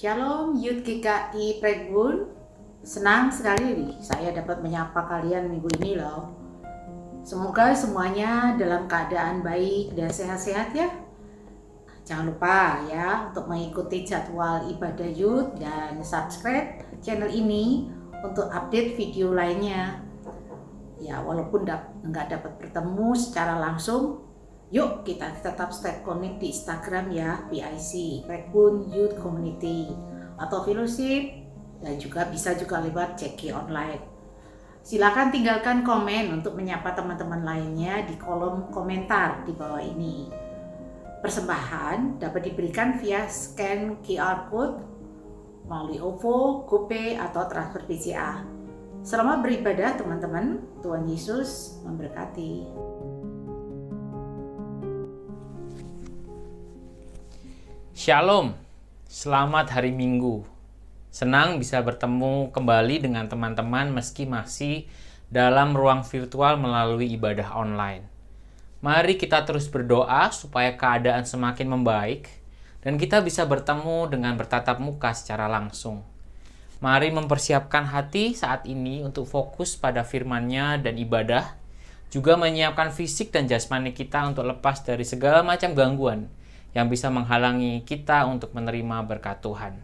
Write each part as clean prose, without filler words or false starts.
Shalom Youth GKI Prekbun. Senang sekali saya dapat menyapa kalian minggu ini loh. Semoga semuanya dalam keadaan baik dan sehat-sehat ya. Jangan lupa ya untuk mengikuti jadwal ibadah youth dan subscribe channel ini untuk update video lainnya. Ya, walaupun nggak dapat bertemu secara langsung, yuk kita tetap stay connect di Instagram ya, PIC Prekbun Youth Community atau Fellowship, dan juga bisa juga lewat CK online. Silakan tinggalkan komen untuk menyapa teman-teman lainnya di kolom komentar di bawah ini. Persembahan dapat diberikan via scan QR code melalui OVO, GoPay atau transfer BCA. Selamat beribadah teman-teman. Tuhan Yesus memberkati. Shalom, selamat hari Minggu. Senang bisa bertemu kembali dengan teman-teman meski masih dalam ruang virtual melalui ibadah online. Mari kita terus berdoa supaya keadaan semakin membaik dan kita bisa bertemu dengan bertatap muka secara langsung. Mari mempersiapkan hati saat ini untuk fokus pada firman-Nya dan ibadah, juga menyiapkan fisik dan jasmani kita untuk lepas dari segala macam gangguan yang bisa menghalangi kita untuk menerima berkat Tuhan.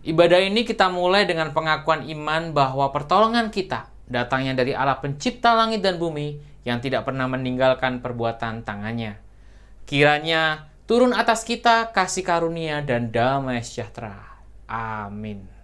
Ibadah ini kita mulai dengan pengakuan iman bahwa pertolongan kita datangnya dari Allah pencipta langit dan bumi yang tidak pernah meninggalkan perbuatan tangannya. Kiranya turun atas kita kasih karunia dan damai sejahtera. Amin.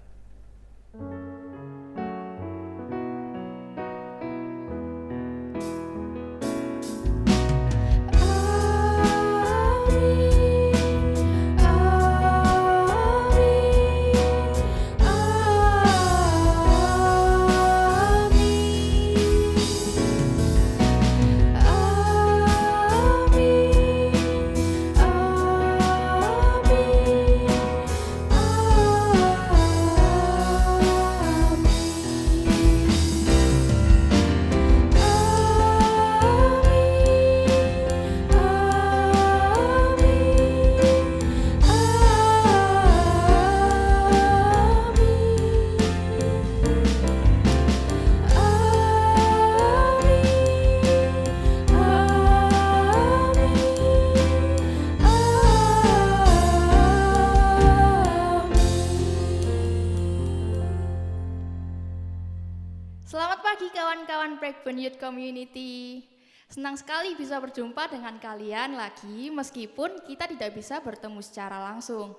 Selamat pagi kawan-kawan Prekbun Youth Community. Senang sekali bisa berjumpa dengan kalian lagi meskipun kita tidak bisa bertemu secara langsung.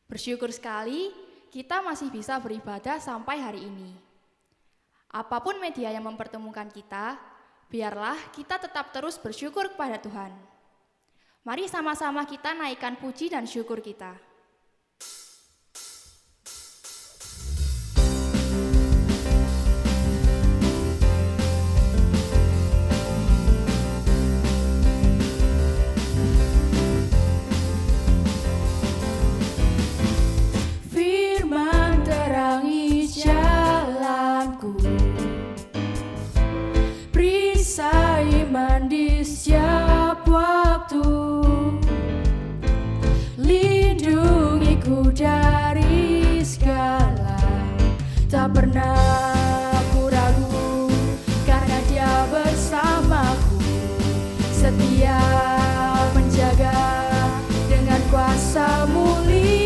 Bersyukur sekali kita masih bisa beribadah sampai hari ini. Apapun media yang mempertemukan kita, biarlah kita tetap terus bersyukur kepada Tuhan. Mari sama-sama kita naikkan puji dan syukur kita. Di setiap waktu, lindungiku dari segala, tak pernah ku ragu karena Dia bersamaku, setia menjaga dengan kuasa mulia.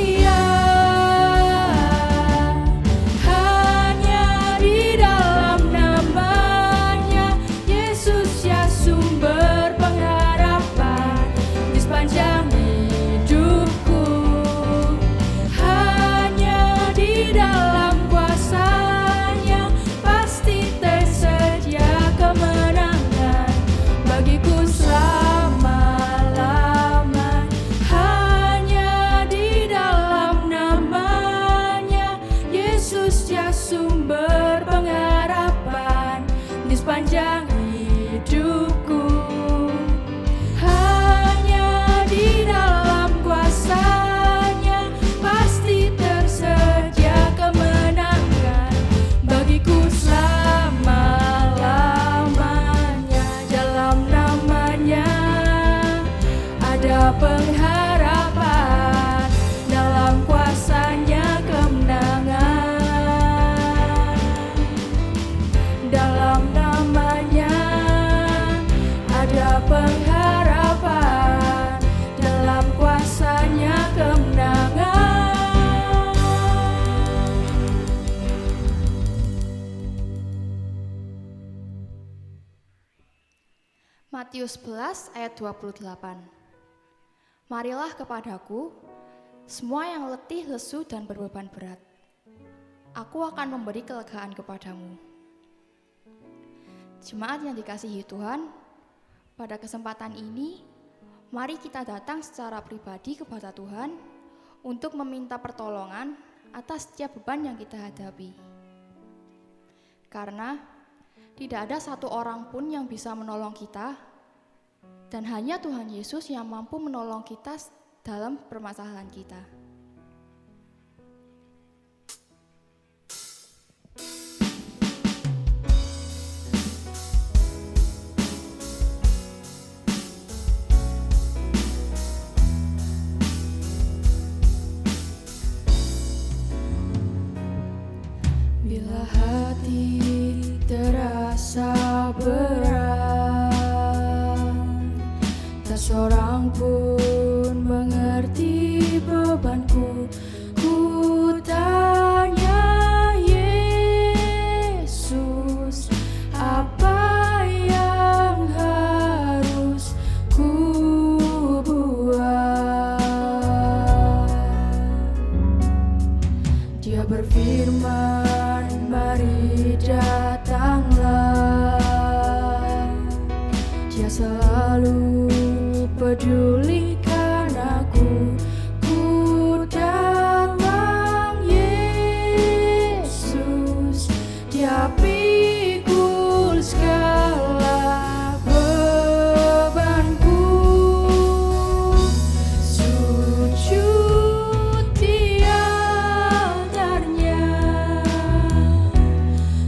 Hanya di dalam kuasa-Nya Matius 11 ayat 28. Marilah kepadaku, semua yang letih, lesu, dan berbeban berat. Aku akan memberi kelegaan kepadamu. Jemaat yang dikasihi Tuhan, pada kesempatan ini, mari kita datang secara pribadi kepada Tuhan untuk meminta pertolongan atas setiap beban yang kita hadapi. Karena tidak ada satu orang pun yang bisa menolong kita, dan hanya Tuhan Yesus yang mampu menolong kita dalam permasalahan kita. Bila hati terasa berat, tak seorang pun mengerti bebanku. Ku tanya Yesus, apa yang harus ku buat? Dia berfirman, mari datanglah. Dia selalu pedulikan aku. Ku datang Yesus, Dia pikul segala bebanku. Sujud di altarnya,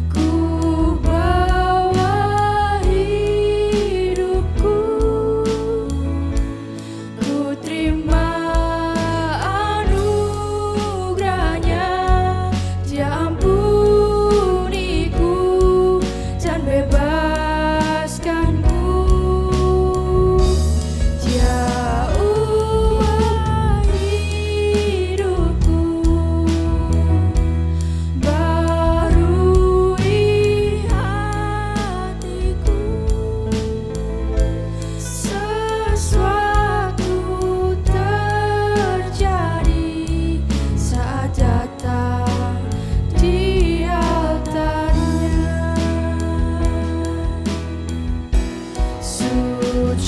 ku bawa hidupku. Ku terima anugerahnya, Dia ampuniku dan bebaskanku. Dia ubah hidupku, barui hatiku. Sesuatu terjadi saat datang di altarnya. Sujud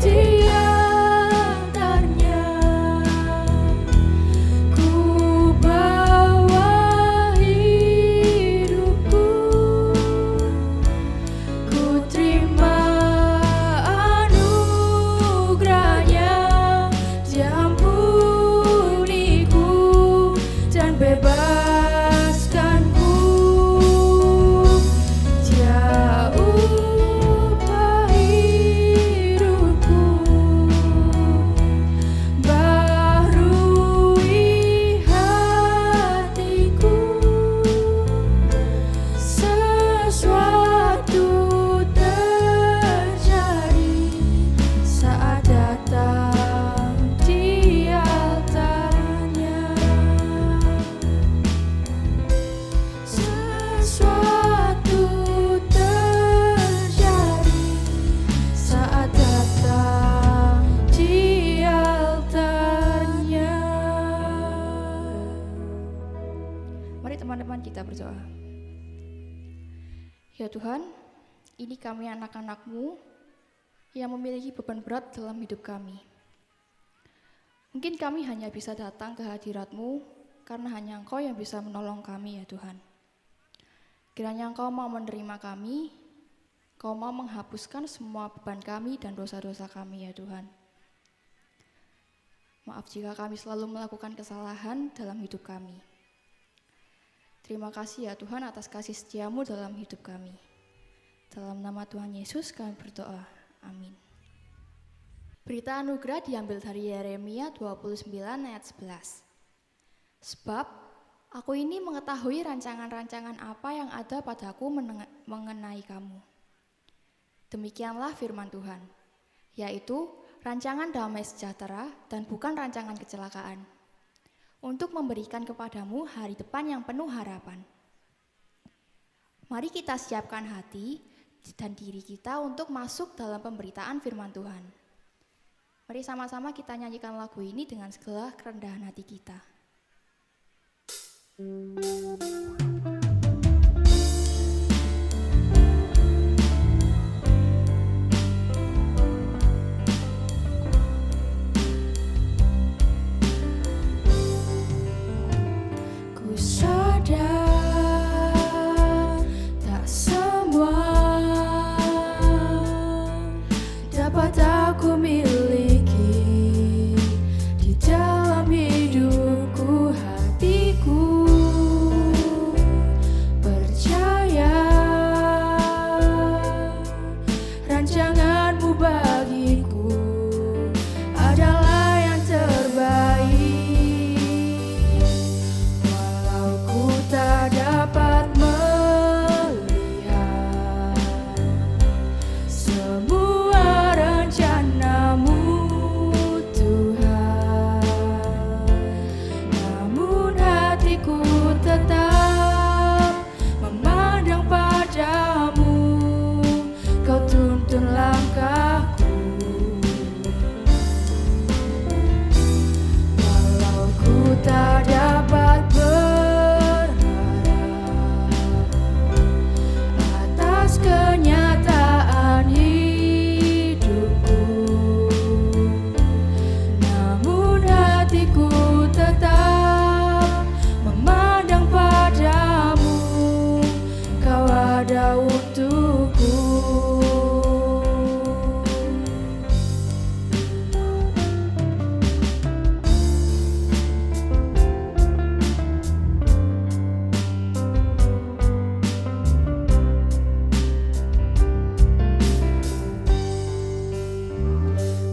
di altarnya, ku bawa hidupku. Ku terima anugerahnya, Dia ampuniku dan bebaskanku. Dia ubah hidupku, barui hatiku. Sesuatu terjadi saat datang di altarnya. Sesuatu terjadi saat datang di altarnya. Mari teman-teman kita berdoa. Ya Tuhan, ini kami anak-anak-Mu yang memiliki beban berat dalam hidup kami. Mungkin kami hanya bisa datang ke hadirat-Mu karena hanya Engkau yang bisa menolong kami ya Tuhan. Kiranya Engkau mau menerima kami, Engkau mau menghapuskan semua beban kami dan dosa-dosa kami ya Tuhan. Maaf jika kami selalu melakukan kesalahan dalam hidup kami. Terima kasih ya Tuhan atas kasih setia-Mu dalam hidup kami. Dalam nama Tuhan Yesus kami berdoa. Amin. Berita anugerah diambil dari Yeremia 29 ayat 11. Sebab aku ini mengetahui rancangan-rancangan apa yang ada padaku mengenai kamu. Demikianlah firman Tuhan, yaitu rancangan damai sejahtera dan bukan rancangan kecelakaan, untuk memberikan kepadamu hari depan yang penuh harapan. Mari kita siapkan hati dan diri kita untuk masuk dalam pemberitaan firman Tuhan. Mari sama-sama kita nyanyikan lagu ini dengan segala kerendahan hati kita. Ku sadar tak semua dapat aku miliki di dalam hidupku, hatiku percaya rancanganmu bagiku adalah yang terbaik. Walau ku tak dapat melihat semua rencanamu, Tuhan, namun hatiku tetap memandang padamu. Kau tuntun langkahku. Walau ku tak dapat berharap atas kenyataan hidupku, namun hatiku tetap memandang padamu. Kau ada untukku.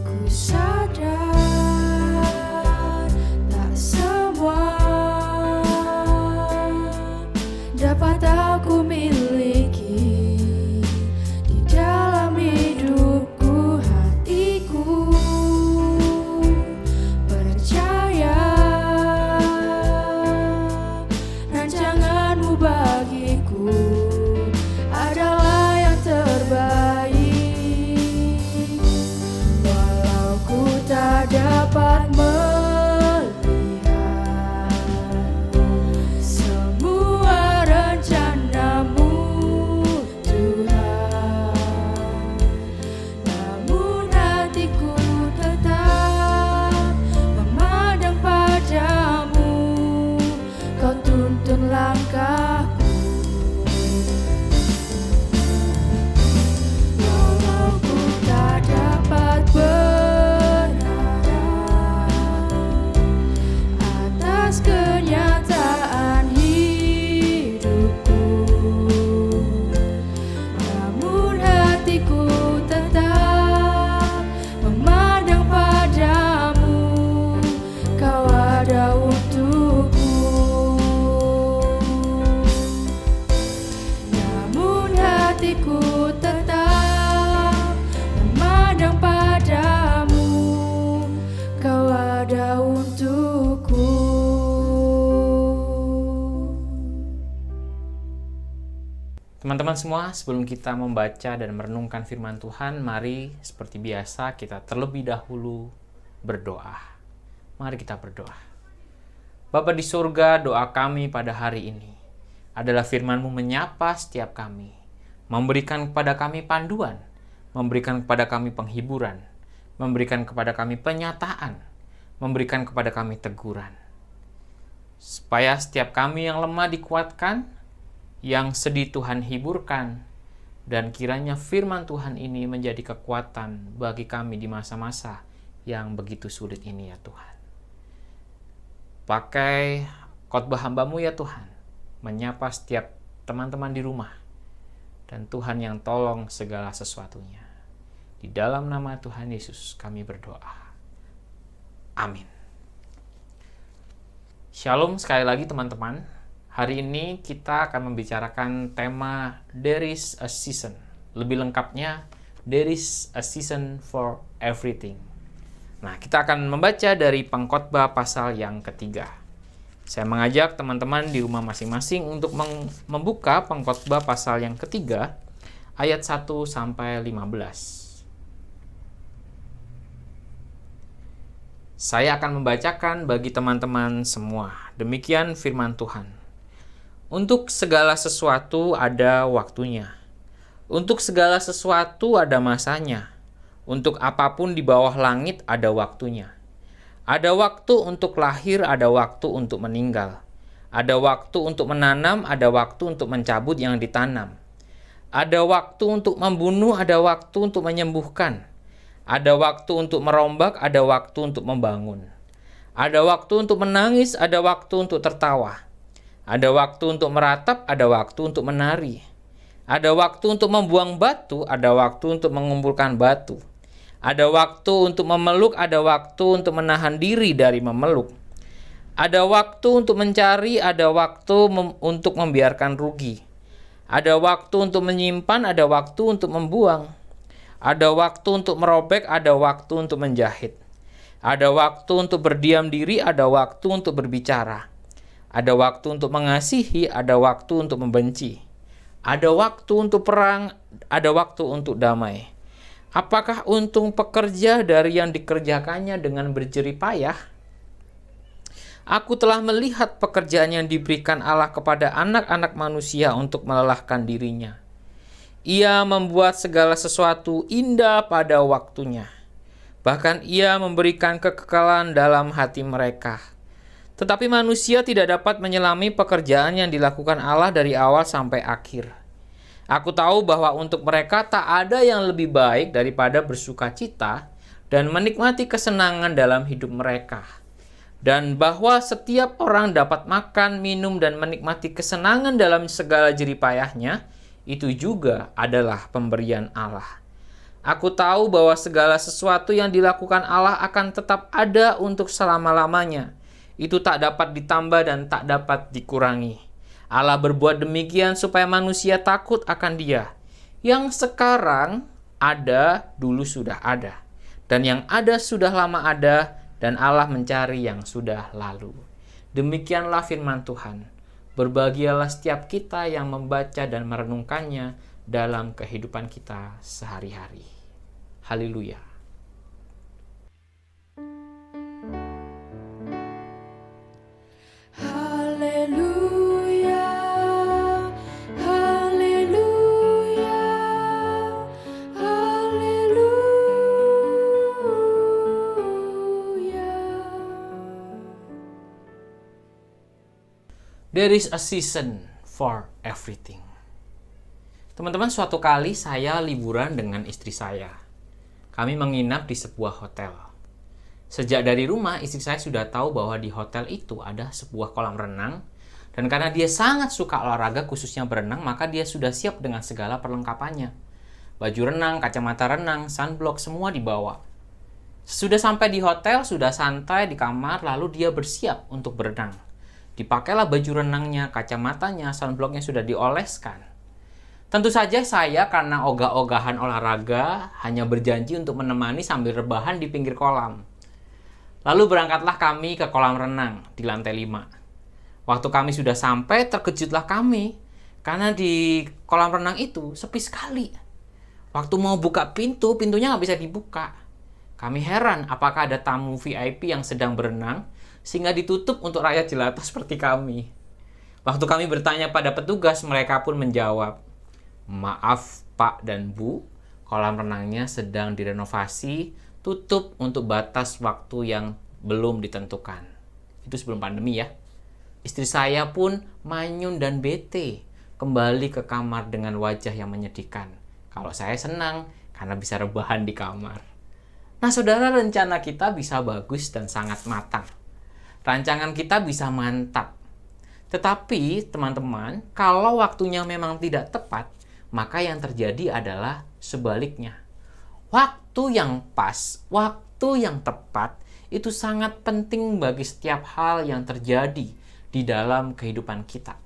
Ku sadar tak semua dapat aku miliki di dalam hidupku, hatiku percaya rancanganmu bagiku adalah yang terbaik. Walau ku tak dapat melihat semua rencanamu, Tuhan, namun hatiku tetap memandang padamu. Kau tuntun langkahku. Walau ku tak dapat berharap atas kenyataan hidupku, namun hatiku tetap memandang padamu. Kau ada untukku. Namun hatiku tetap memandang padamu. Kau ada untukku. Teman-teman semua, sebelum kita membaca dan merenungkan firman Tuhan, mari seperti biasa kita terlebih dahulu berdoa. Mari kita berdoa. Bapa di surga, doa kami pada hari ini adalah firman-Mu menyapa setiap kami, memberikan kepada kami panduan, memberikan kepada kami penghiburan, memberikan kepada kami penyataan, memberikan kepada kami teguran. Supaya setiap kami yang lemah dikuatkan, yang sedih Tuhan hiburkan, dan kiranya firman Tuhan ini menjadi kekuatan bagi kami di masa-masa yang begitu sulit ini ya Tuhan. Pakai khotbah hamba-Mu ya Tuhan, menyapa setiap teman-teman di rumah, dan Tuhan yang tolong segala sesuatunya. Di dalam nama Tuhan Yesus kami berdoa. Amin. Shalom sekali lagi teman-teman. Hari ini kita akan membicarakan tema There is a Season. Lebih lengkapnya, There is a Season for Everything. Nah, kita akan membaca dari Pengkhotbah pasal yang ketiga. Saya mengajak teman-teman di rumah masing-masing untuk membuka Pengkhotbah pasal yang ketiga ayat 1-15. Saya akan membacakan bagi teman-teman semua. Demikian firman Tuhan. Untuk segala sesuatu ada waktunya. Untuk segala sesuatu ada masanya. Untuk apapun di bawah langit ada waktunya. Ada waktu untuk lahir, ada waktu untuk meninggal. Ada waktu untuk menanam, ada waktu untuk mencabut yang ditanam. Ada waktu untuk membunuh, ada waktu untuk menyembuhkan. Ada waktu untuk merombak, ada waktu untuk membangun. Ada waktu untuk menangis, ada waktu untuk tertawa. Ada waktu untuk meratap, ada waktu untuk menari. Ada waktu untuk membuang batu, ada waktu untuk mengumpulkan batu. Ada waktu untuk memeluk, ada waktu untuk menahan diri dari memeluk. Ada waktu untuk mencari, ada waktu untuk membiarkan rugi. Ada waktu untuk menyimpan, ada waktu untuk membuang. Ada waktu untuk merobek, ada waktu untuk menjahit. Ada waktu untuk berdiam diri, ada waktu untuk berbicara. Ada waktu untuk mengasihi, ada waktu untuk membenci. Ada waktu untuk perang, ada waktu untuk damai. Apakah untung pekerja dari yang dikerjakannya dengan berjerih payah? Aku telah melihat pekerjaan yang diberikan Allah kepada anak-anak manusia untuk melelahkan dirinya. Ia membuat segala sesuatu indah pada waktunya. Bahkan ia memberikan kekekalan dalam hati mereka. Tetapi manusia tidak dapat menyelami pekerjaan yang dilakukan Allah dari awal sampai akhir. Aku tahu bahwa untuk mereka tak ada yang lebih baik daripada bersukacita dan menikmati kesenangan dalam hidup mereka. Dan bahwa setiap orang dapat makan, minum, dan menikmati kesenangan dalam segala jerih payahnya, itu juga adalah pemberian Allah. Aku tahu bahwa segala sesuatu yang dilakukan Allah akan tetap ada untuk selama-lamanya. Itu tak dapat ditambah dan tak dapat dikurangi. Allah berbuat demikian supaya manusia takut akan Dia. Yang sekarang ada, dulu sudah ada. Dan yang ada sudah lama ada, dan Allah mencari yang sudah lalu. Demikianlah firman Tuhan. Berbahagialah setiap kita yang membaca dan merenungkannya dalam kehidupan kita sehari-hari. Haleluya. Haleluya, haleluya, haleluya. There is a season for everything. Teman-teman, suatu kali saya liburan dengan istri saya. Kami menginap di sebuah hotel. Sejak dari rumah, istri saya sudah tahu bahwa di hotel itu ada sebuah kolam renang. Dan karena dia sangat suka olahraga, khususnya berenang, maka dia sudah siap dengan segala perlengkapannya. Baju renang, kacamata renang, sunblock, semua dibawa. Sesudah sampai di hotel, sudah santai di kamar, lalu dia bersiap untuk berenang. Dipakailah baju renangnya, kacamatanya, sunblocknya sudah dioleskan. Tentu saja saya karena ogah-ogahan olahraga hanya berjanji untuk menemani sambil rebahan di pinggir kolam. Lalu berangkatlah kami ke kolam renang di lantai 5. Waktu kami sudah sampai, terkejutlah kami karena di kolam renang itu sepi sekali. Waktu mau buka pintu, pintunya nggak bisa dibuka. Kami heran apakah ada tamu VIP yang sedang berenang sehingga ditutup untuk rakyat jelata seperti kami. Waktu kami bertanya pada petugas, mereka pun menjawab, "Maaf Pak dan Bu, kolam renangnya sedang direnovasi, tutup untuk batas waktu yang belum ditentukan." Itu sebelum pandemi ya. Istri saya pun manyun dan bete, kembali ke kamar dengan wajah yang menyedihkan. Kalau saya senang karena bisa rebahan di kamar. Nah saudara, rencana kita bisa bagus dan sangat matang. Rancangan kita bisa mantap. Tetapi teman-teman, kalau waktunya memang tidak tepat, maka yang terjadi adalah sebaliknya. Waktu yang pas, waktu yang tepat, itu sangat penting bagi setiap hal yang terjadi di dalam kehidupan kita.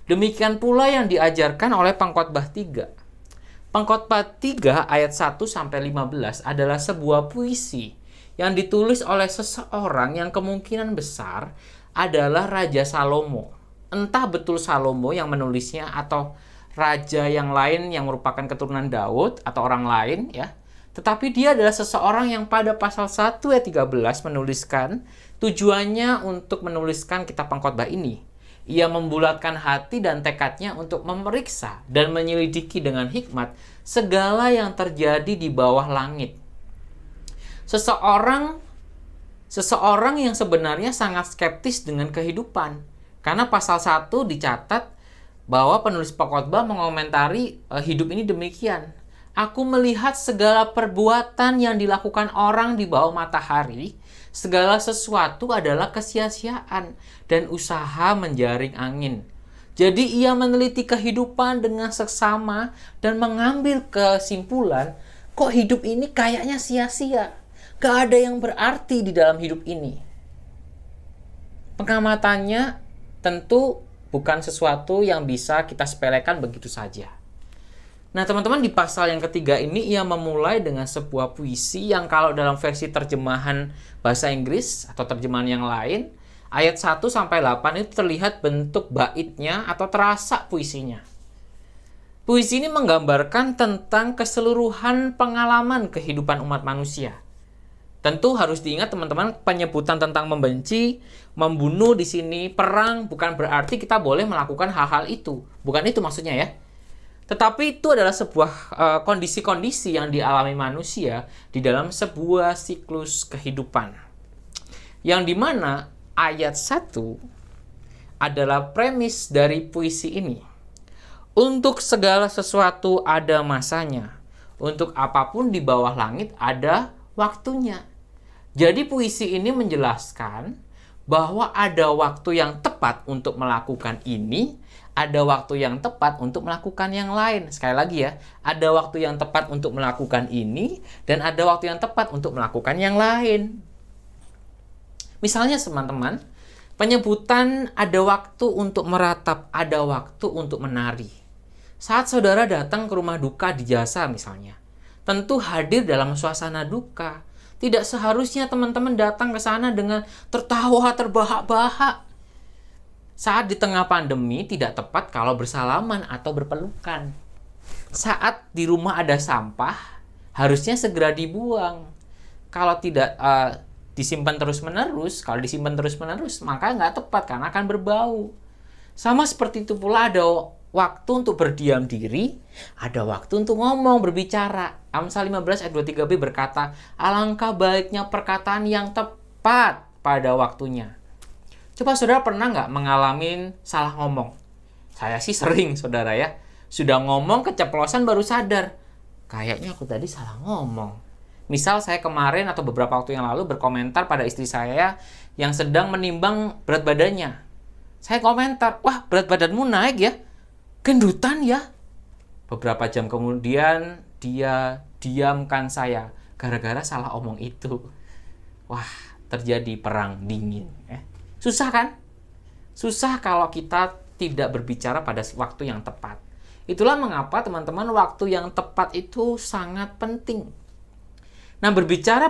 Demikian pula yang diajarkan oleh Pengkhotbah 3. Pengkhotbah 3 ayat 1-15 adalah sebuah puisi yang ditulis oleh seseorang yang kemungkinan besar adalah Raja Salomo. Entah betul Salomo yang menulisnya atau raja yang lain yang merupakan keturunan Daud atau orang lain ya. Tetapi dia adalah seseorang yang pada pasal 1 ayat 13 menuliskan tujuannya untuk menuliskan kitab pengkhotbah ini. Ia membulatkan hati dan tekadnya untuk memeriksa dan menyelidiki dengan hikmat segala yang terjadi di bawah langit. Seseorang yang sebenarnya sangat skeptis dengan kehidupan. Karena pasal 1 dicatat bahwa penulis pengkhotbah mengomentari hidup ini demikian. Aku melihat segala perbuatan yang dilakukan orang di bawah matahari, segala sesuatu adalah kesia-siaan dan usaha menjaring angin. Jadi ia meneliti kehidupan dengan seksama dan mengambil kesimpulan, kok hidup ini kayaknya sia-sia. Gak ada yang berarti di dalam hidup ini. Pengamatannya tentu bukan sesuatu yang bisa kita sepelekan begitu saja. Nah teman-teman, di pasal yang ketiga ini ia memulai dengan sebuah puisi yang kalau dalam versi terjemahan bahasa Inggris atau terjemahan yang lain, ayat 1 sampai 8 itu terlihat bentuk baitnya atau terasa puisinya. Puisi ini menggambarkan tentang keseluruhan pengalaman kehidupan umat manusia. Tentu harus diingat teman-teman, penyebutan tentang membenci, membunuh di sini, perang bukan berarti kita boleh melakukan hal-hal itu. Bukan itu maksudnya ya. Tetapi itu adalah sebuah kondisi-kondisi yang dialami manusia di dalam sebuah siklus kehidupan. Yang dimana ayat 1 adalah premis dari puisi ini. Untuk segala sesuatu ada masanya. Untuk apapun di bawah langit ada waktunya. Jadi puisi ini menjelaskan bahwa ada waktu yang tepat untuk melakukan ini, ada waktu yang tepat untuk melakukan yang lain. Sekali lagi ya, ada waktu yang tepat untuk melakukan ini, dan ada waktu yang tepat untuk melakukan yang lain. Misalnya teman-teman, penyebutan ada waktu untuk meratap, ada waktu untuk menari. Saat saudara datang ke rumah duka di jasa misalnya, tentu hadir dalam suasana duka. Tidak seharusnya teman-teman datang ke sana dengan tertawa terbahak-bahak. Saat di tengah pandemi tidak tepat kalau bersalaman atau berpelukan. Saat di rumah ada sampah, harusnya segera dibuang. Kalau tidak disimpan terus-menerus, maka nggak tepat karena akan berbau. Sama seperti itu pula ada waktu untuk berdiam diri, ada waktu untuk ngomong, berbicara. Amsal 15 ayat 23b berkata, alangkah baiknya perkataan yang tepat pada waktunya. Coba saudara pernah nggak mengalami salah ngomong? Saya sih sering saudara ya. Sudah ngomong keceplosan baru sadar. Kayaknya aku tadi salah ngomong. Misal saya kemarin atau beberapa waktu yang lalu berkomentar pada istri saya yang sedang menimbang berat badannya. Saya komentar, wah berat badanmu naik ya. Gendutan ya. Beberapa jam kemudian dia diamkan saya gara-gara salah omong itu. Wah, terjadi perang dingin. Susah kan? Susah kalau kita tidak berbicara pada waktu yang tepat. Itulah mengapa teman-teman waktu yang tepat itu sangat penting. Nah, berbicara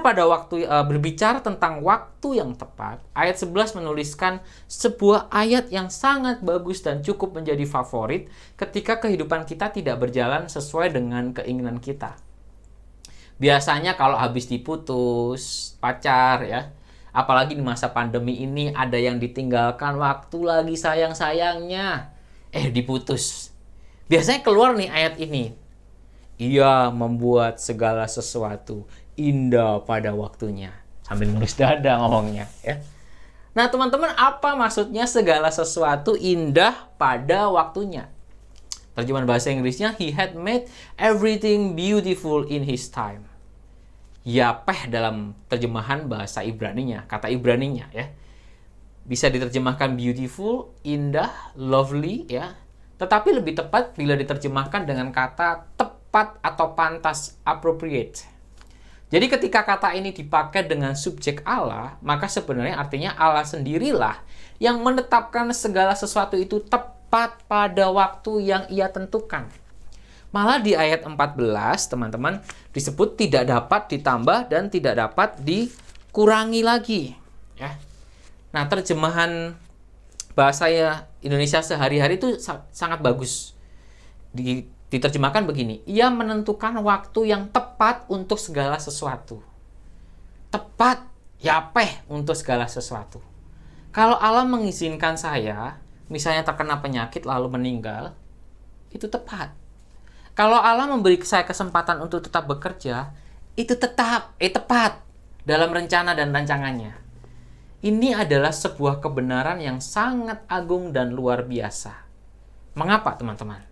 tentang waktu yang tepat, ayat 11 menuliskan sebuah ayat yang sangat bagus dan cukup menjadi favorit ketika kehidupan kita tidak berjalan sesuai dengan keinginan kita. Biasanya kalau habis diputus pacar ya, apalagi di masa pandemi ini ada yang ditinggalkan waktu lagi sayang-sayangnya, diputus. Biasanya keluar nih ayat ini. Ia membuat segala sesuatu indah pada waktunya. Sambil nulis dada ngomongnya ya. Nah teman-teman, apa maksudnya segala sesuatu indah pada waktunya? Terjemahan bahasa Inggrisnya, He had made everything beautiful in His time. Yapeh dalam terjemahan bahasa Ibraninya, kata Ibraninya ya. Bisa diterjemahkan beautiful, indah, lovely ya. Tetapi lebih tepat bila diterjemahkan dengan kata tepat atau pantas, appropriate. Jadi ketika kata ini dipakai dengan subjek Allah, maka sebenarnya artinya Allah sendirilah yang menetapkan segala sesuatu itu tepat pada waktu yang Ia tentukan. Malah di ayat 14, teman-teman, disebut tidak dapat ditambah dan tidak dapat dikurangi lagi. Ya. Nah, terjemahan bahasa Indonesia sehari-hari itu sangat bagus. diterjemahkan begini, ia menentukan waktu yang tepat untuk segala sesuatu. Tepat, yapeh untuk segala sesuatu. Kalau Allah mengizinkan saya, misalnya terkena penyakit lalu meninggal, itu tepat. Kalau Allah memberi saya kesempatan untuk tetap bekerja, itu tepat dalam rencana dan rancangannya. Ini adalah sebuah kebenaran yang sangat agung dan luar biasa. Mengapa, teman-teman?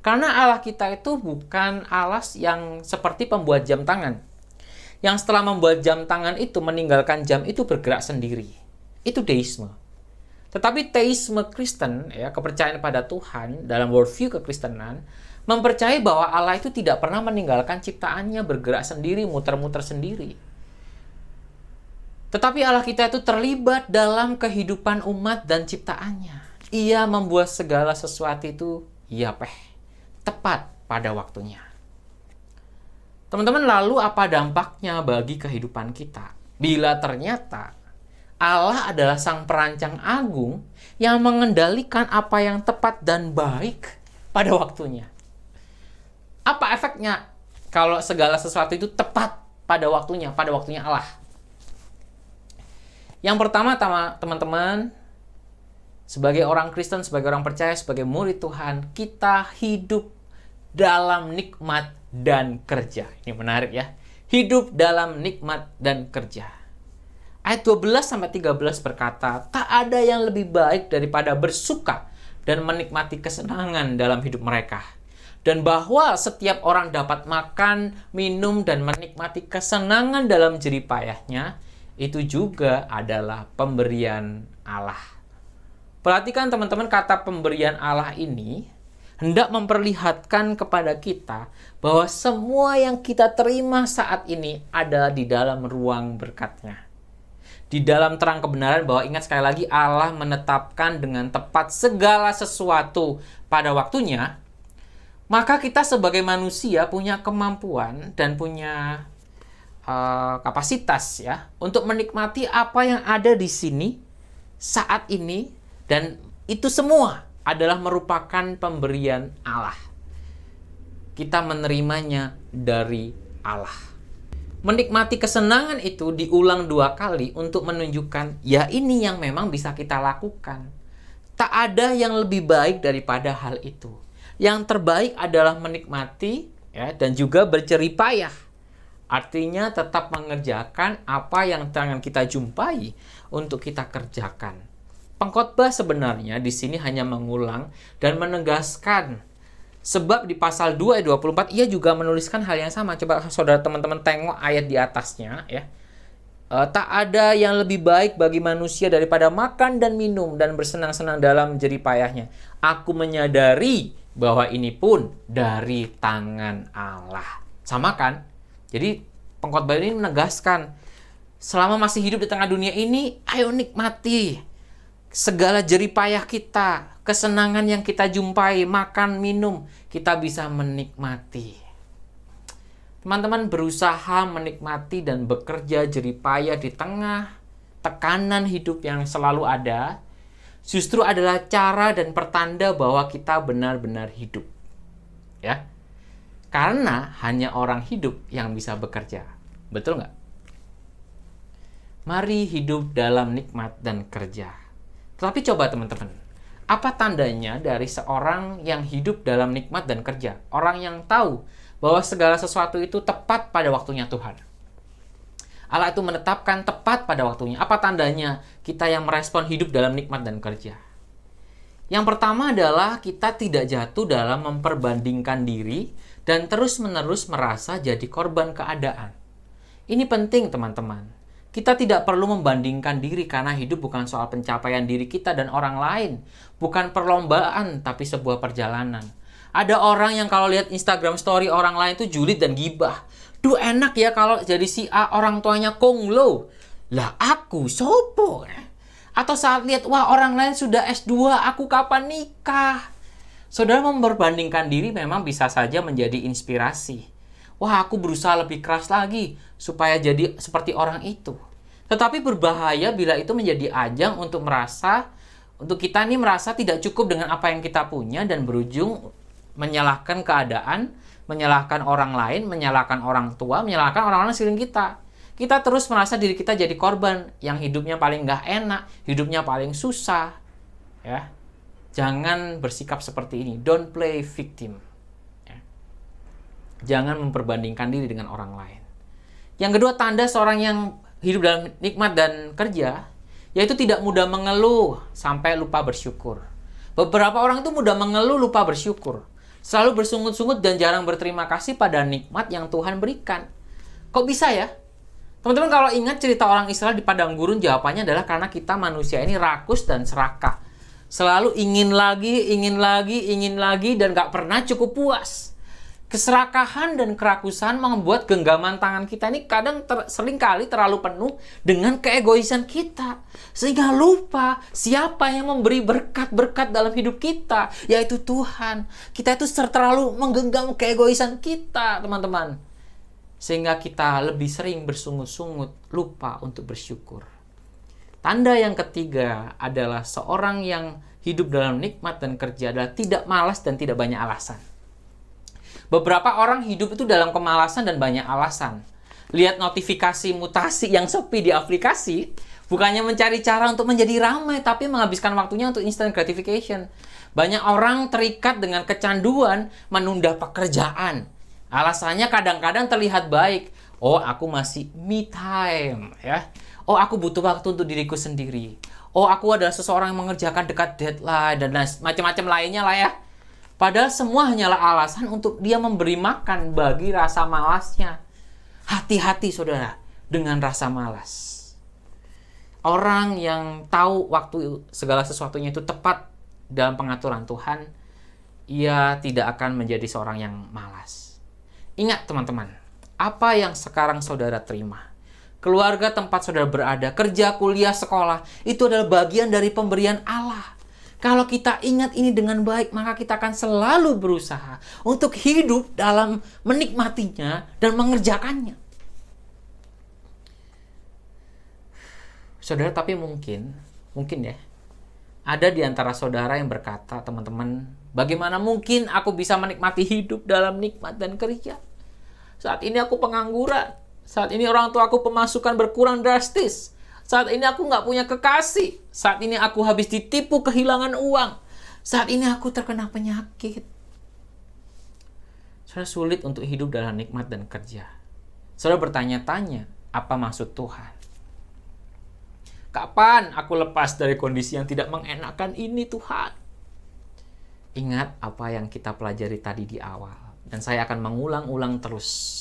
Karena Allah kita itu bukan Allah yang seperti pembuat jam tangan. Yang setelah membuat jam tangan itu meninggalkan jam itu bergerak sendiri. Itu deisme. Tetapi teisme Kristen, ya, kepercayaan pada Tuhan dalam worldview kekristenan, mempercayai bahwa Allah itu tidak pernah meninggalkan ciptaannya bergerak sendiri, muter-muter sendiri. Tetapi Allah kita itu terlibat dalam kehidupan umat dan ciptaannya. Ia membuat segala sesuatu itu tepat pada waktunya. Teman-teman, lalu apa dampaknya bagi kehidupan kita? Bila ternyata Allah adalah sang perancang agung yang mengendalikan apa yang tepat dan baik pada waktunya. Apa efeknya kalau segala sesuatu itu tepat pada waktunya Allah? Yang pertama, teman-teman, sebagai orang Kristen, sebagai orang percaya, sebagai murid Tuhan, kita hidup dalam nikmat dan kerja. Ini menarik ya. Hidup dalam nikmat dan kerja. Ayat 12-13 berkata, tak ada yang lebih baik daripada bersuka dan menikmati kesenangan dalam hidup mereka. Dan bahwa setiap orang dapat makan, minum, dan menikmati kesenangan dalam jerih payahnya, itu juga adalah pemberian Allah. Perhatikan teman-teman, kata pemberian Allah ini hendak memperlihatkan kepada kita bahwa semua yang kita terima saat ini ada di dalam ruang berkat-Nya. Di dalam terang kebenaran bahwa, ingat sekali lagi, Allah menetapkan dengan tepat segala sesuatu pada waktunya. Maka kita sebagai manusia punya kemampuan dan punya kapasitas ya untuk menikmati apa yang ada di sini saat ini, dan itu semua adalah merupakan pemberian Allah. Kita menerimanya dari Allah. Menikmati kesenangan itu diulang 2 kali untuk menunjukkan ya ini yang memang bisa kita lakukan. Tak ada yang lebih baik daripada hal itu. Yang terbaik adalah menikmati ya, dan juga berjerih payah. Artinya tetap mengerjakan apa yang akan kita jumpai untuk kita kerjakan. Pengkhotbah sebenarnya di sini hanya mengulang dan menegaskan. Sebab di pasal 2 ayat 24 ia juga menuliskan hal yang sama. Coba saudara teman-teman tengok ayat di atasnya ya. Tak ada yang lebih baik bagi manusia daripada makan dan minum dan bersenang-senang dalam jerih payahnya. Aku menyadari bahwa ini pun dari tangan Allah. Sama kan? Jadi pengkhotbah ini menegaskan, selama masih hidup di tengah dunia ini, ayo nikmati segala jerih payah kita, kesenangan yang kita jumpai, makan, minum, kita bisa menikmati. Teman-teman berusaha menikmati dan bekerja jerih payah di tengah tekanan hidup yang selalu ada, justru adalah cara dan pertanda bahwa kita benar-benar hidup. Ya. Karena hanya orang hidup yang bisa bekerja. Betul nggak? Mari hidup dalam nikmat dan kerja. Tetapi coba teman-teman, apa tandanya dari seorang yang hidup dalam nikmat dan kerja? Orang yang tahu bahwa segala sesuatu itu tepat pada waktunya Tuhan. Allah itu menetapkan tepat pada waktunya. Apa tandanya kita yang merespon hidup dalam nikmat dan kerja? Yang pertama adalah kita tidak jatuh dalam memperbandingkan diri dan terus-menerus merasa jadi korban keadaan. Ini penting teman-teman. Kita tidak perlu membandingkan diri karena hidup bukan soal pencapaian diri kita dan orang lain. Bukan perlombaan, tapi sebuah perjalanan. Ada orang yang kalau lihat Instagram story orang lain itu julid dan gibah. Duh enak ya kalau jadi si A orang tuanya konglo. Lah aku sopo? Atau saat lihat, wah orang lain sudah S2, aku kapan nikah? Saudara memperbandingkan diri memang bisa saja menjadi inspirasi. Wah, aku berusaha lebih keras lagi supaya jadi seperti orang itu. Tetapi berbahaya bila itu menjadi ajang untuk kita ini merasa tidak cukup dengan apa yang kita punya dan berujung menyalahkan keadaan, menyalahkan orang lain, menyalahkan orang tua, menyalahkan orang-orang sekeliling kita. Kita terus merasa diri kita jadi korban yang hidupnya paling nggak enak, hidupnya paling susah. Ya, jangan bersikap seperti ini. Don't play victim. Ya. Jangan memperbandingkan diri dengan orang lain. Yang kedua, tanda seorang yang hidup dalam nikmat dan kerja, yaitu tidak mudah mengeluh sampai lupa bersyukur. Beberapa orang itu mudah mengeluh, lupa bersyukur. Selalu bersungut-sungut dan jarang berterima kasih pada nikmat yang Tuhan berikan. Kok bisa ya? Teman-teman, kalau ingat cerita orang Israel di padang gurun, jawabannya adalah karena kita manusia ini rakus dan serakah. Selalu ingin lagi, dan gak pernah cukup puas. Keserakahan dan kerakusan membuat genggaman tangan kita ini kadang seringkali terlalu penuh dengan keegoisan kita. Sehingga lupa siapa yang memberi berkat-berkat dalam hidup kita, yaitu Tuhan. Kita itu terlalu menggenggam keegoisan kita, teman-teman. Sehingga kita lebih sering bersungut-sungut, lupa untuk bersyukur. Tanda yang ketiga adalah seorang yang hidup dalam nikmat dan kerja adalah tidak malas dan tidak banyak alasan. Beberapa orang hidup itu dalam kemalasan dan banyak alasan. Lihat notifikasi mutasi yang sepi di aplikasi, bukannya mencari cara untuk menjadi ramai, tapi menghabiskan waktunya untuk instant gratification. Banyak orang terikat dengan kecanduan menunda pekerjaan. Alasannya kadang-kadang terlihat baik. Oh, aku masih me time, ya. Oh, aku butuh waktu untuk diriku sendiri. Oh, aku adalah seseorang yang mengerjakan dekat deadline dan macam-macam lainnya lah ya. Padahal semua hanyalah alasan untuk dia memberi makan bagi rasa malasnya. Hati-hati saudara dengan rasa malas. Orang yang tahu waktu segala sesuatunya itu tepat dalam pengaturan Tuhan, ia tidak akan menjadi seorang yang malas. Ingat teman-teman, apa yang sekarang saudara terima, keluarga tempat saudara berada, kerja, kuliah, sekolah, itu adalah bagian dari pemberian Allah. Kalau kita ingat ini dengan baik, maka kita akan selalu berusaha untuk hidup dalam menikmatinya dan mengerjakannya. Saudara, tapi mungkin ya, ada di antara saudara yang berkata, teman-teman, bagaimana mungkin aku bisa menikmati hidup dalam nikmat dan kerja? Saat ini aku pengangguran. Saat ini orang tua aku pemasukan berkurang drastis. Saat ini aku nggak punya kekasih. Saat ini aku habis ditipu, kehilangan uang. Saat ini aku terkena penyakit. Saudara, sulit untuk hidup dalam nikmat dan kerja. Saudara bertanya-tanya, apa maksud Tuhan? Kapan aku lepas dari kondisi yang tidak mengenakan ini, Tuhan? Ingat apa yang kita pelajari tadi di awal. Dan saya akan mengulang-ulang terus.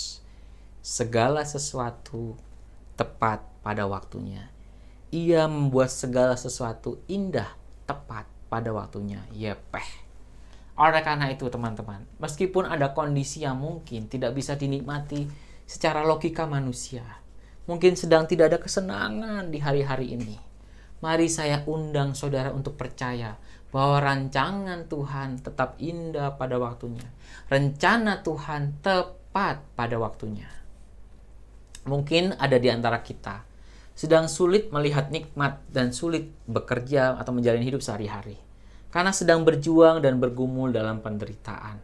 Segala sesuatu tepat pada waktunya. Ia membuat segala sesuatu indah tepat pada waktunya. Yepeh. Oleh karena itu teman-teman, meskipun ada kondisi yang mungkin tidak bisa dinikmati secara logika manusia, mungkin sedang tidak ada kesenangan di hari-hari ini, mari saya undang saudara untuk percaya bahwa rancangan Tuhan tetap indah pada waktunya. Rencana Tuhan tepat pada waktunya. Mungkin ada di antara kita sedang sulit melihat nikmat dan sulit bekerja atau menjalani hidup sehari-hari karena sedang berjuang dan bergumul dalam penderitaan.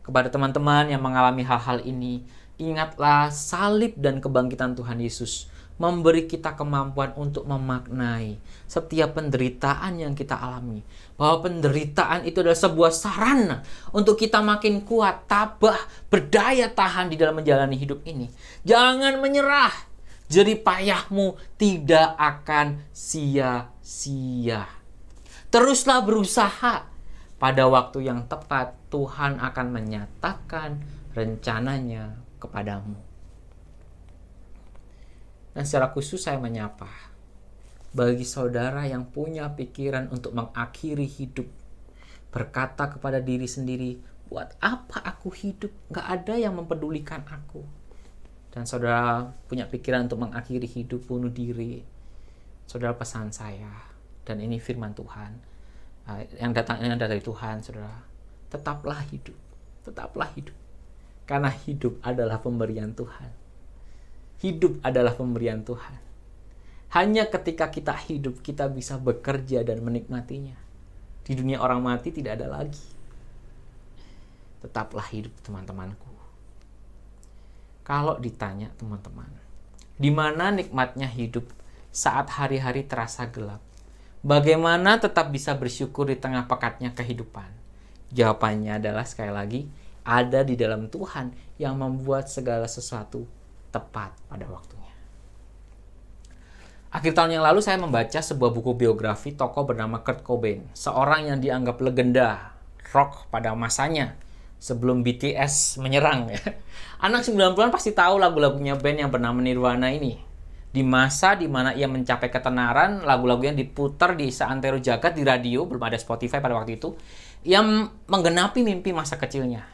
Kepada teman-teman yang mengalami hal-hal ini, ingatlah salib dan kebangkitan Tuhan Yesus memberi kita kemampuan untuk memaknai setiap penderitaan yang kita alami. Bahwa penderitaan itu adalah sebuah sarana untuk kita makin kuat, tabah, berdaya tahan di dalam menjalani hidup ini. Jangan menyerah. Jerih payahmu tidak akan sia-sia. Teruslah berusaha. Pada waktu yang tepat, Tuhan akan menyatakan rencananya kepadamu. Dan secara khusus saya menyapa bagi saudara yang punya pikiran untuk mengakhiri hidup, berkata kepada diri sendiri, buat apa aku hidup? Gak ada yang mempedulikan aku. Dan saudara punya pikiran untuk mengakhiri hidup, bunuh diri. Saudara, pesan saya, dan ini firman Tuhan yang datang dari Tuhan, saudara, tetaplah hidup. Tetaplah hidup. Karena hidup adalah pemberian Tuhan. Hidup adalah pemberian Tuhan. Hanya ketika kita hidup, kita bisa bekerja dan menikmatinya. Di dunia orang mati tidak ada lagi. tetaplah hidup teman-temanku. Kalau ditanya teman-teman, di mana nikmatnya hidup saat hari-hari terasa gelap? Bagaimana tetap bisa bersyukur di tengah pekatnya kehidupan? Jawabannya adalah sekali lagi, ada di dalam Tuhan yang membuat segala sesuatu tepat pada waktunya. Akhir tahun yang lalu saya membaca sebuah buku biografi tokoh bernama Kurt Cobain, seorang yang dianggap legenda rock pada masanya sebelum BTS menyerang ya. Anak 90-an pasti tahu lagu-lagunya band yang bernama Nirvana ini. Di masa di mana ia mencapai ketenaran, lagu-lagunya diputar di seantero jagat di radio, belum ada Spotify pada waktu itu. Ia menggenapi mimpi masa kecilnya.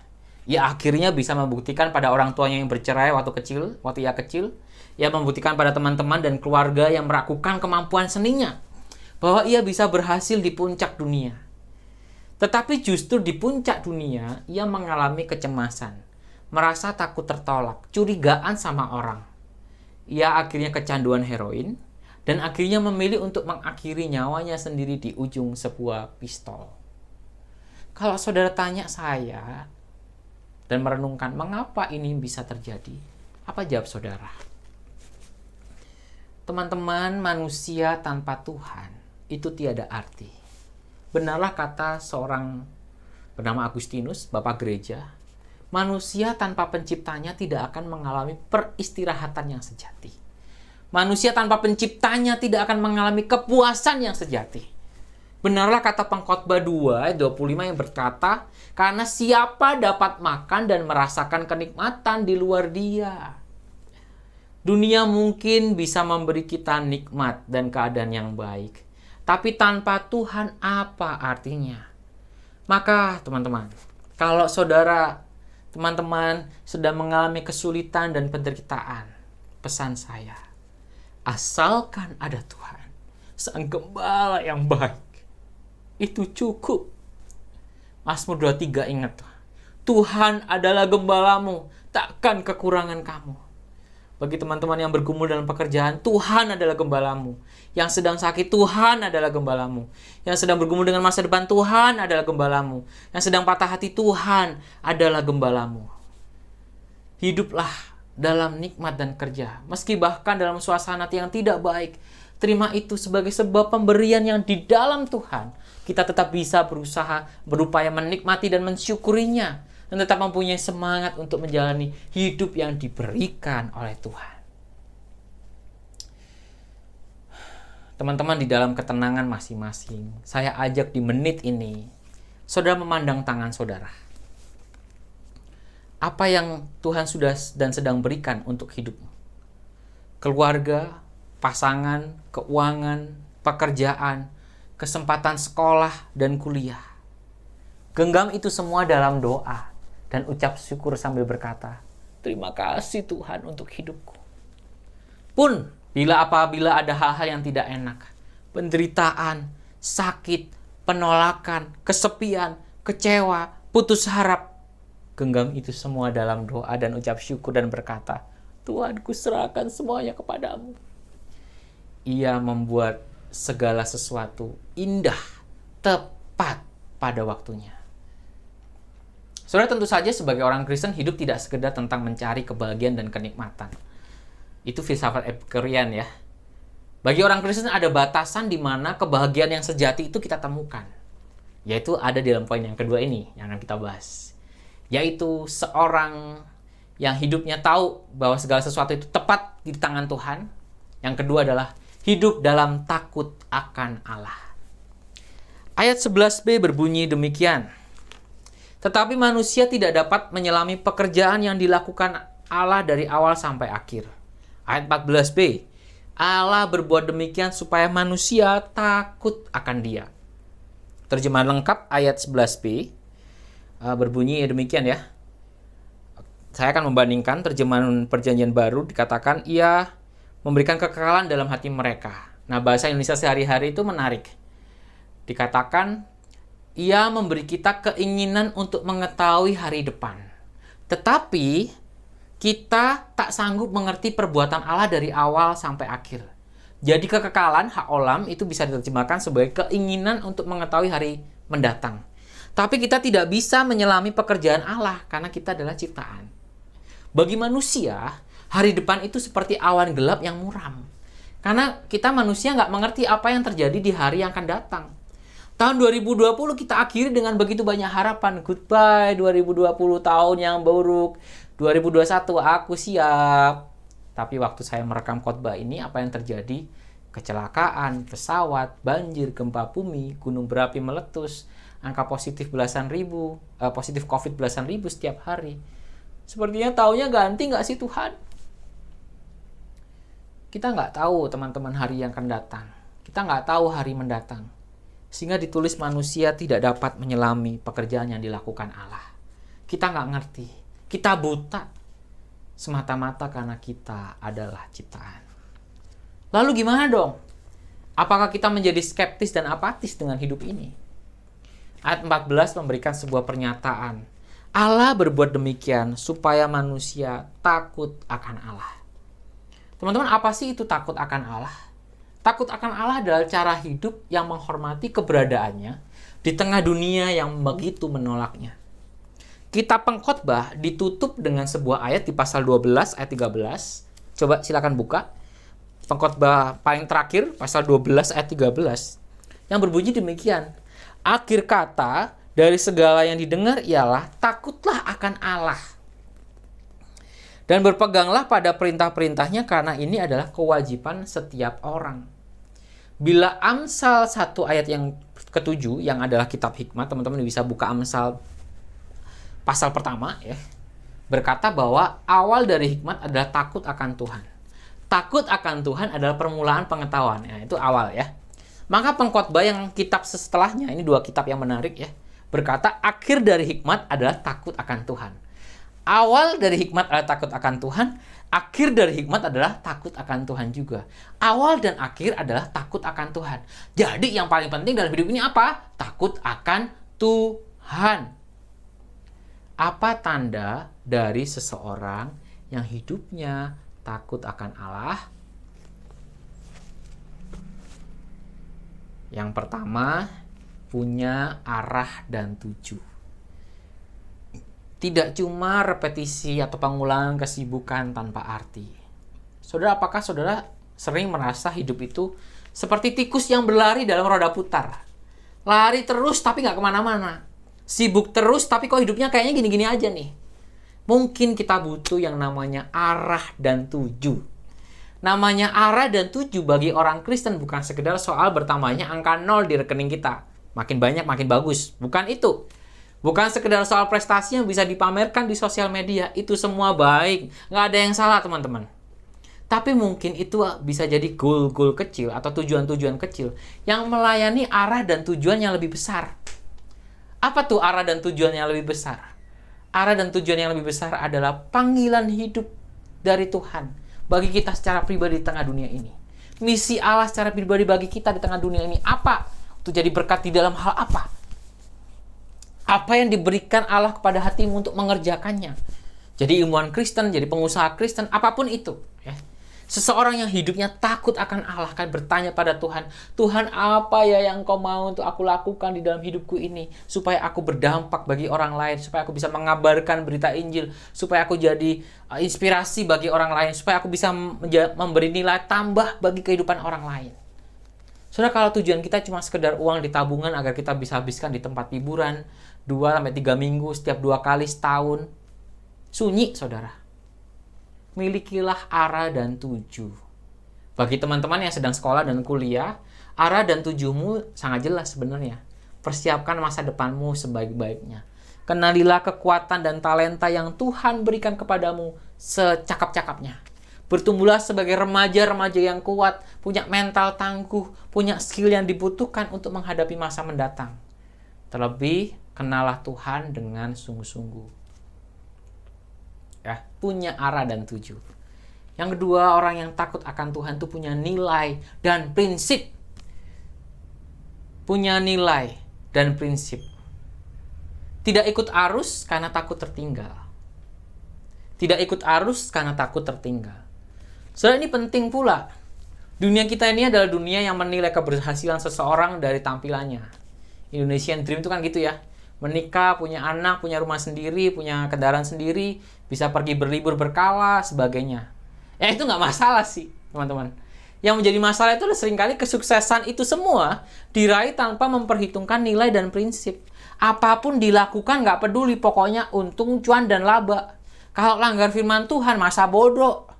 Ia akhirnya bisa membuktikan pada orang tuanya yang bercerai waktu ia kecil. Ia membuktikan pada teman-teman dan keluarga yang meragukan kemampuan seninya bahwa ia bisa berhasil di puncak dunia. Tetapi justru di puncak dunia, ia mengalami kecemasan, merasa takut tertolak, curigaan sama orang. Ia akhirnya kecanduan heroin, dan akhirnya memilih untuk mengakhiri nyawanya sendiri di ujung sebuah pistol. Kalau saudara tanya saya, dan merenungkan mengapa ini bisa terjadi, apa jawab saudara? Teman-teman, manusia tanpa Tuhan itu tiada arti. Benarlah kata seorang bernama Agustinus, Bapak Gereja, manusia tanpa penciptanya tidak akan mengalami peristirahatan yang sejati. Manusia tanpa penciptanya tidak akan mengalami kepuasan yang sejati. Benarlah kata Pengkhotbah 2 ayat 25 yang berkata, karena siapa dapat makan dan merasakan kenikmatan di luar Dia? Dunia mungkin bisa memberi kita nikmat dan keadaan yang baik. Tapi tanpa Tuhan apa artinya? Maka teman-teman, kalau saudara, teman-teman sedang mengalami kesulitan dan penderitaan, pesan saya, asalkan ada Tuhan, Sang Gembala yang baik, itu cukup. Mazmur 23 ingat, Tuhan adalah gembalamu, takkan kekurangan kamu. Bagi teman-teman yang bergumul dalam pekerjaan, Tuhan adalah gembalamu. Yang sedang sakit, Tuhan adalah gembalamu. Yang sedang bergumul dengan masa depan, Tuhan adalah gembalamu. Yang sedang patah hati, Tuhan adalah gembalamu. Hiduplah dalam nikmat dan kerja. Meski bahkan dalam suasana yang tidak baik, terima itu sebagai sebuah pemberian yang di dalam Tuhan. Kita tetap bisa berusaha, berupaya menikmati dan mensyukurinya. Dan tetap mempunyai semangat untuk menjalani hidup yang diberikan oleh Tuhan. Teman-teman, di dalam ketenangan masing-masing, saya ajak di menit ini, saudara memandang tangan saudara. Apa yang Tuhan sudah dan sedang berikan untuk hidupmu? Keluarga, pasangan, keuangan, pekerjaan, kesempatan sekolah dan kuliah. Genggam itu semua dalam doa. Dan ucap syukur sambil berkata, terima kasih Tuhan untuk hidupku. Pun, apabila ada hal-hal yang tidak enak, penderitaan, sakit, penolakan, kesepian, kecewa, putus harap, genggam itu semua dalam doa dan ucap syukur dan berkata, Tuhan, ku serahkan semuanya kepadamu. Ia membuat segala sesuatu indah, tepat pada waktunya. Saudara, tentu saja sebagai orang Kristen hidup tidak sekedar tentang mencari kebahagiaan dan kenikmatan. Itu filsafat Epikurian ya. Bagi orang Kristen ada batasan di mana kebahagiaan yang sejati itu kita temukan. Yaitu ada di dalam poin yang kedua ini yang akan kita bahas. Yaitu seorang yang hidupnya tahu bahwa segala sesuatu itu tepat di tangan Tuhan. Yang kedua adalah hidup dalam takut akan Allah. Ayat 11b berbunyi demikian. Tetapi manusia tidak dapat menyelami pekerjaan yang dilakukan Allah dari awal sampai akhir. Ayat 14b. Allah berbuat demikian supaya manusia takut akan Dia. Terjemahan lengkap ayat 11b berbunyi demikian ya. Saya akan membandingkan terjemahan Perjanjian Baru, dikatakan Ia memberikan kekekalan dalam hati mereka. Nah, bahasa Indonesia sehari-hari itu menarik. Dikatakan Ia memberi kita keinginan untuk mengetahui hari depan. Tetapi kita tak sanggup mengerti perbuatan Allah dari awal sampai akhir. Jadi kekekalan, haolam, itu bisa diterjemahkan sebagai keinginan untuk mengetahui hari mendatang. Tapi kita tidak bisa menyelami pekerjaan Allah karena kita adalah ciptaan. Bagi manusia, hari depan itu seperti awan gelap yang muram. Karena kita manusia nggak mengerti apa yang terjadi di hari yang akan datang. Tahun 2020 kita akhiri dengan begitu banyak harapan. Goodbye 2020, tahun yang buruk. 2021 aku siap. Tapi waktu saya merekam khotbah ini, apa yang terjadi? Kecelakaan, pesawat, banjir, gempa bumi, gunung berapi meletus, angka positif belasan ribu, positif COVID belasan ribu setiap hari. Sepertinya tahunnya ganti nggak sih Tuhan? Kita nggak tahu teman-teman hari yang akan datang. Kita nggak tahu hari mendatang. Sehingga ditulis manusia tidak dapat menyelami pekerjaan yang dilakukan Allah. Kita nggak ngerti. Kita buta. Semata-mata karena kita adalah ciptaan. Lalu gimana dong? Apakah kita menjadi skeptis dan apatis dengan hidup ini? Ayat 14 memberikan sebuah pernyataan. Allah berbuat demikian supaya manusia takut akan Allah. Teman-teman, apa sih itu takut akan Allah? Takut akan Allah adalah cara hidup yang menghormati keberadaannya di tengah dunia yang begitu menolaknya. Kitab Pengkhotbah ditutup dengan sebuah ayat di pasal 12 ayat 13. Coba silakan buka. Pengkhotbah paling terakhir pasal 12 ayat 13 yang berbunyi demikian. Akhir kata dari segala yang didengar ialah takutlah akan Allah. Dan berpeganglah pada perintah-perintahnya karena ini adalah kewajiban setiap orang. Bila Amsal 1 ayat yang ke-7 yang adalah kitab hikmat, teman-teman bisa buka Amsal pasal pertama ya. Berkata bahwa awal dari hikmat adalah takut akan Tuhan. Takut akan Tuhan adalah permulaan pengetahuan. Ya, itu awal ya. Maka Pengkhotbah yang kitab setelahnya, ini dua kitab yang menarik ya. Berkata akhir dari hikmat adalah takut akan Tuhan. Awal dari hikmat adalah takut akan Tuhan. Akhir dari hikmat adalah takut akan Tuhan juga. Awal dan akhir adalah takut akan Tuhan. Jadi yang paling penting dalam hidup ini apa? Takut akan Tuhan. Apa tanda dari seseorang yang hidupnya takut akan Allah? Yang pertama, punya arah dan tuju. Tidak cuma repetisi atau pengulangan kesibukan tanpa arti. Saudara, apakah saudara sering merasa hidup itu seperti tikus yang berlari dalam roda putar? Lari terus tapi nggak kemana-mana. Sibuk terus tapi kok hidupnya kayaknya gini-gini aja nih. Mungkin kita butuh yang namanya arah dan tuju. Namanya arah dan tuju bagi orang Kristen bukan sekedar soal bertambahnya angka 0 di rekening kita. Makin banyak makin bagus. Bukan itu. Bukan sekedar soal prestasi yang bisa dipamerkan di sosial media. Itu semua baik. Nggak ada yang salah teman-teman. Tapi mungkin itu bisa jadi goal-goal kecil atau tujuan-tujuan kecil yang melayani arah dan tujuan yang lebih besar. Apa tuh arah dan tujuan yang lebih besar? Arah dan tujuan yang lebih besar adalah panggilan hidup dari Tuhan bagi kita secara pribadi di tengah dunia ini. Misi Allah secara pribadi bagi kita di tengah dunia ini apa? Untuk jadi berkat di dalam hal apa? Apa yang diberikan Allah kepada hatimu untuk mengerjakannya? Jadi ilmuwan Kristen, jadi pengusaha Kristen, apapun itu. Ya. Seseorang yang hidupnya takut akan Allah akan bertanya pada Tuhan, Tuhan apa ya yang Kau mau untuk aku lakukan di dalam hidupku ini? Supaya aku berdampak bagi orang lain, supaya aku bisa mengabarkan berita Injil, supaya aku jadi inspirasi bagi orang lain, supaya aku bisa memberi nilai tambah bagi kehidupan orang lain. Saudara, kalau tujuan kita cuma sekedar uang di tabungan agar kita bisa habiskan di tempat hiburan 2-3 minggu setiap 2 kali setahun, sunyi saudara. Milikilah arah dan tuju. Bagi teman-teman yang sedang sekolah dan kuliah, arah dan tujumu sangat jelas sebenarnya. Persiapkan masa depanmu sebaik-baiknya. Kenalilah kekuatan dan talenta yang Tuhan berikan kepadamu secakap-cakapnya. Bertumbuhlah sebagai remaja-remaja yang kuat, punya mental tangguh, punya skill yang dibutuhkan untuk menghadapi masa mendatang. Terlebih, kenalah Tuhan dengan sungguh-sungguh. Ya, punya arah dan tuju. Yang kedua, orang yang takut akan Tuhan itu punya nilai dan prinsip. Punya nilai dan prinsip. Tidak ikut arus karena takut tertinggal. Tidak ikut arus karena takut tertinggal. Saudara, ini penting pula. Dunia kita ini adalah dunia yang menilai keberhasilan seseorang dari tampilannya. Indonesian Dream itu kan gitu ya. menikah, punya anak, punya rumah sendiri, punya kendaraan sendiri, bisa pergi berlibur berkala, sebagainya. Itu nggak masalah sih, teman-teman. Yang menjadi masalah itu adalah seringkali kesuksesan itu semua diraih tanpa memperhitungkan nilai dan prinsip. Apapun dilakukan nggak peduli, pokoknya untung, cuan, dan laba. Kalau langgar firman Tuhan, masa bodoh.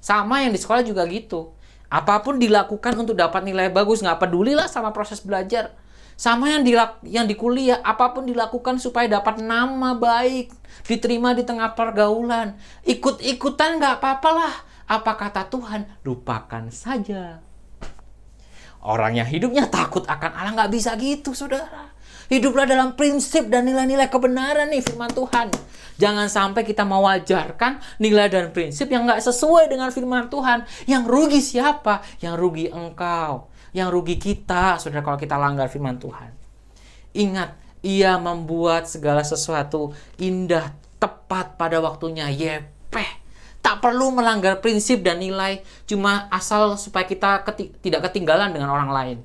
Sama yang di sekolah juga gitu. Apapun dilakukan untuk dapat nilai bagus, nggak pedulilah sama proses belajar. Sama yang di kuliah, apapun dilakukan supaya dapat nama baik, diterima di tengah pergaulan. Ikut-ikutan nggak apa-apalah. Apa kata Tuhan? Lupakan saja. Orang yang hidupnya takut akan Allah nggak bisa gitu, saudara. Hiduplah dalam prinsip dan nilai-nilai kebenaran nih firman Tuhan. Jangan sampai kita mewajarkan nilai dan prinsip yang nggak sesuai dengan firman Tuhan. Yang rugi siapa? Yang rugi engkau. Yang rugi kita, saudara, kalau kita langgar firman Tuhan. Ingat, Ia membuat segala sesuatu indah, tepat pada waktunya. Yepeh. Tak perlu melanggar prinsip dan nilai, cuma asal supaya kita tidak ketinggalan dengan orang lain.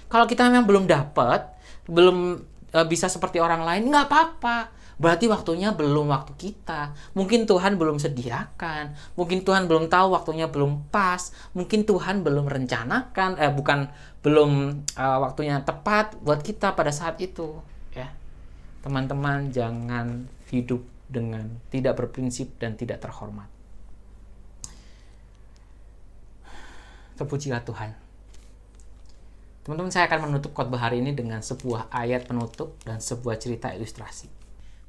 Kalau kita memang belum dapat, belum bisa seperti orang lain, nggak apa-apa. Berarti waktunya belum waktu kita. Mungkin Tuhan belum sediakan. Mungkin Tuhan belum tahu waktunya belum pas. Mungkin Tuhan belum rencanakan, belum waktunya tepat buat kita pada saat itu. Ya, teman-teman, jangan hidup dengan tidak berprinsip dan tidak terhormat. Terpujilah Tuhan. Teman-teman, saya akan menutup khotbah hari ini dengan sebuah ayat penutup dan sebuah cerita ilustrasi.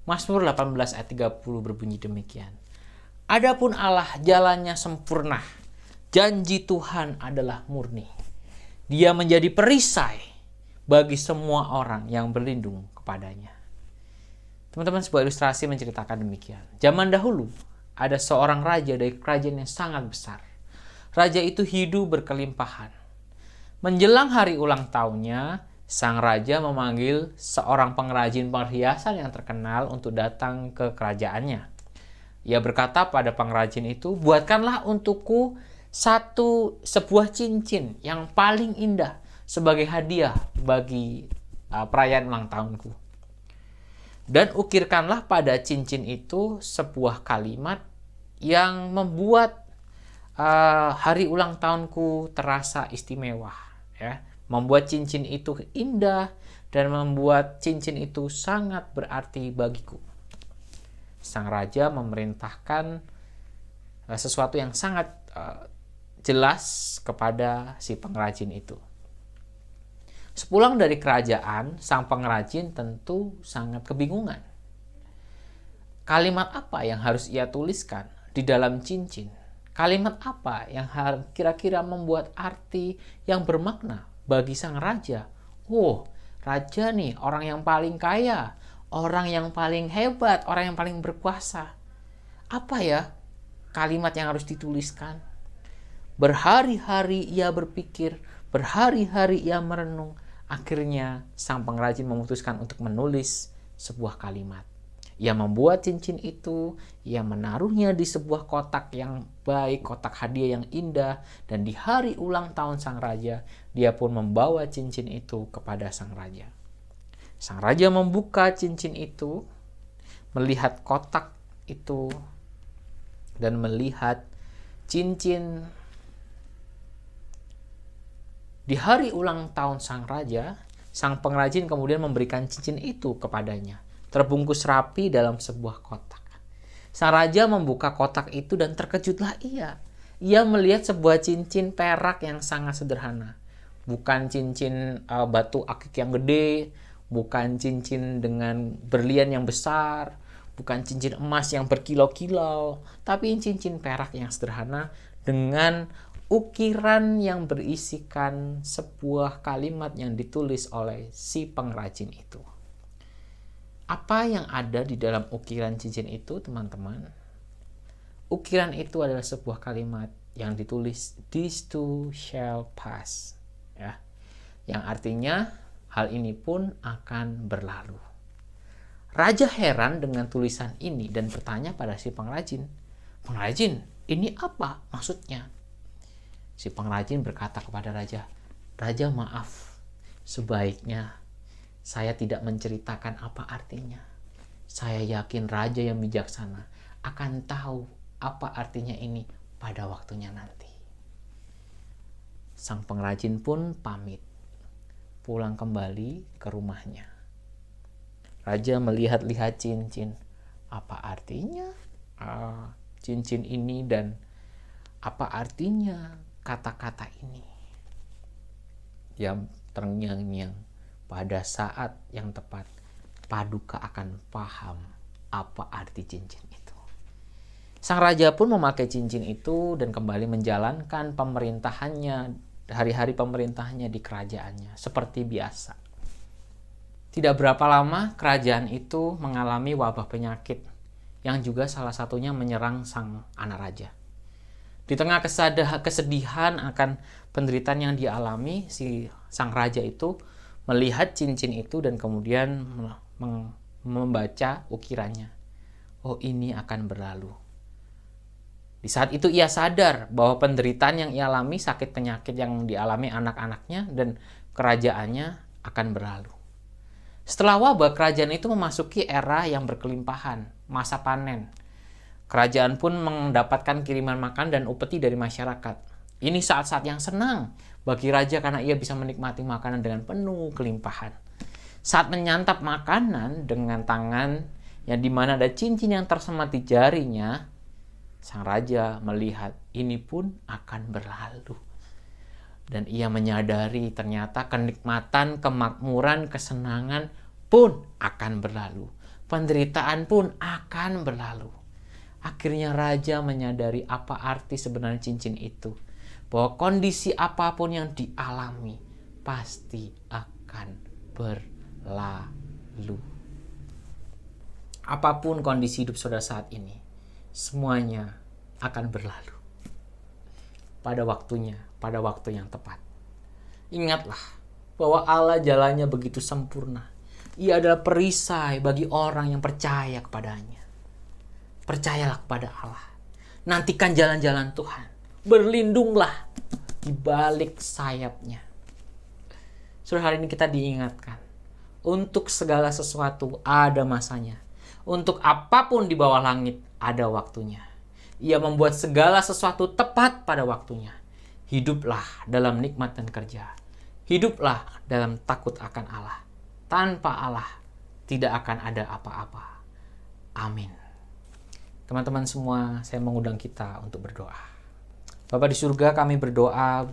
Mazmur 18 ayat 30 berbunyi demikian. Adapun Allah jalannya sempurna, janji Tuhan adalah murni. Dia menjadi perisai bagi semua orang yang berlindung kepadanya. Teman-teman, sebuah ilustrasi menceritakan demikian. Zaman dahulu, ada seorang raja dari kerajaan yang sangat besar. Raja itu hidup berkelimpahan. Menjelang hari ulang tahunnya, sang raja memanggil seorang pengrajin perhiasan yang terkenal untuk datang ke kerajaannya. Ia berkata pada pengrajin itu, buatkanlah untukku sebuah cincin yang paling indah sebagai hadiah bagi perayaan ulang tahunku. Dan ukirkanlah pada cincin itu sebuah kalimat yang membuat hari ulang tahunku terasa istimewa, ya. Membuat cincin itu indah dan membuat cincin itu sangat berarti bagiku. Sang raja memerintahkan sesuatu yang sangat jelas kepada si pengrajin itu. Sepulang dari kerajaan, sang pengrajin tentu sangat kebingungan. Kalimat apa yang harus ia tuliskan di dalam cincin? Kalimat apa yang kira-kira membuat arti yang bermakna bagi sang raja? Raja nih, orang yang paling kaya, orang yang paling hebat, orang yang paling berkuasa. Apa ya kalimat yang harus dituliskan? Berhari-hari ia berpikir, berhari-hari ia merenung. Akhirnya sang pengrajin memutuskan untuk menulis sebuah kalimat. Ia membuat cincin itu, ia menaruhnya di sebuah kotak yang baik, kotak hadiah yang indah, dan di hari ulang tahun sang raja, dia pun membawa cincin itu kepada sang raja. Sang raja membuka cincin itu, melihat kotak itu, dan melihat cincin. Di hari ulang tahun sang raja, sang pengrajin kemudian memberikan cincin itu kepadanya, terbungkus rapi dalam sebuah kotak. Sang raja membuka kotak itu dan terkejutlah ia. Ia melihat sebuah cincin perak yang sangat sederhana. Bukan cincin batu akik yang gede, bukan cincin dengan berlian yang besar, bukan cincin emas yang berkilau-kilau, tapi cincin perak yang sederhana dengan ukiran yang berisikan sebuah kalimat yang ditulis oleh si pengrajin itu. Apa yang ada di dalam ukiran cincin itu, teman-teman? Ukiran itu adalah sebuah kalimat yang ditulis, "This too shall pass." Ya. Yang artinya hal ini pun akan berlalu. Raja heran dengan tulisan ini dan bertanya pada si pengrajin, "Pengrajin, ini apa maksudnya?" Si pengrajin berkata kepada raja, "Raja, maaf. Sebaiknya Saya tidak menceritakan apa artinya. Saya yakin raja yang bijaksana akan tahu apa artinya ini pada waktunya nanti. Sang pengrajin pun pamit, pulang kembali ke rumahnya. Raja melihat-lihat cincin. Apa artinya cincin ini dan apa artinya kata-kata ini? Dia terngiang-ngiang. Pada saat yang tepat, Paduka akan paham apa arti cincin itu. Sang raja pun memakai cincin itu dan kembali menjalankan pemerintahannya, hari-hari pemerintahannya di kerajaannya seperti biasa. Tidak berapa lama kerajaan itu mengalami wabah penyakit yang juga salah satunya menyerang sang anak raja. Di tengah kesedihan akan penderitaan yang dialami, sang raja itu melihat cincin itu dan kemudian membaca ukirannya. Oh, ini akan berlalu. Di saat itu ia sadar bahwa penderitaan yang ia alami, sakit penyakit yang dialami anak-anaknya dan kerajaannya akan berlalu. Setelah wabah, kerajaan itu memasuki era yang berkelimpahan, masa panen. Kerajaan pun mendapatkan kiriman makan dan upeti dari masyarakat. Ini saat-saat yang senang bagi raja karena ia bisa menikmati makanan dengan penuh kelimpahan. Saat menyantap makanan dengan tangan yang dimana ada cincin yang tersemat di jarinya, sang raja melihat ini pun akan berlalu. Dan ia menyadari ternyata kenikmatan, kemakmuran, kesenangan pun akan berlalu. Penderitaan pun akan berlalu. Akhirnya raja menyadari apa arti sebenarnya cincin itu. Bahwa kondisi apapun yang dialami pasti akan berlalu. Apapun kondisi hidup saudara saat ini, semuanya akan berlalu. Pada waktunya, pada waktu yang tepat. Ingatlah bahwa Allah jalannya begitu sempurna. Ia adalah perisai bagi orang yang percaya kepadanya. Percayalah kepada Allah. Nantikan jalan-jalan Tuhan. Berlindunglah di balik sayapnya. Saudara, hari ini kita diingatkan. Untuk segala sesuatu ada masanya. Untuk apapun di bawah langit ada waktunya. Ia membuat segala sesuatu tepat pada waktunya. Hiduplah dalam nikmat dan kerja. Hiduplah dalam takut akan Allah. Tanpa Allah tidak akan ada apa-apa. Amin. Teman-teman semua, saya mengundang kita untuk berdoa. Bapa di surga, kami berdoa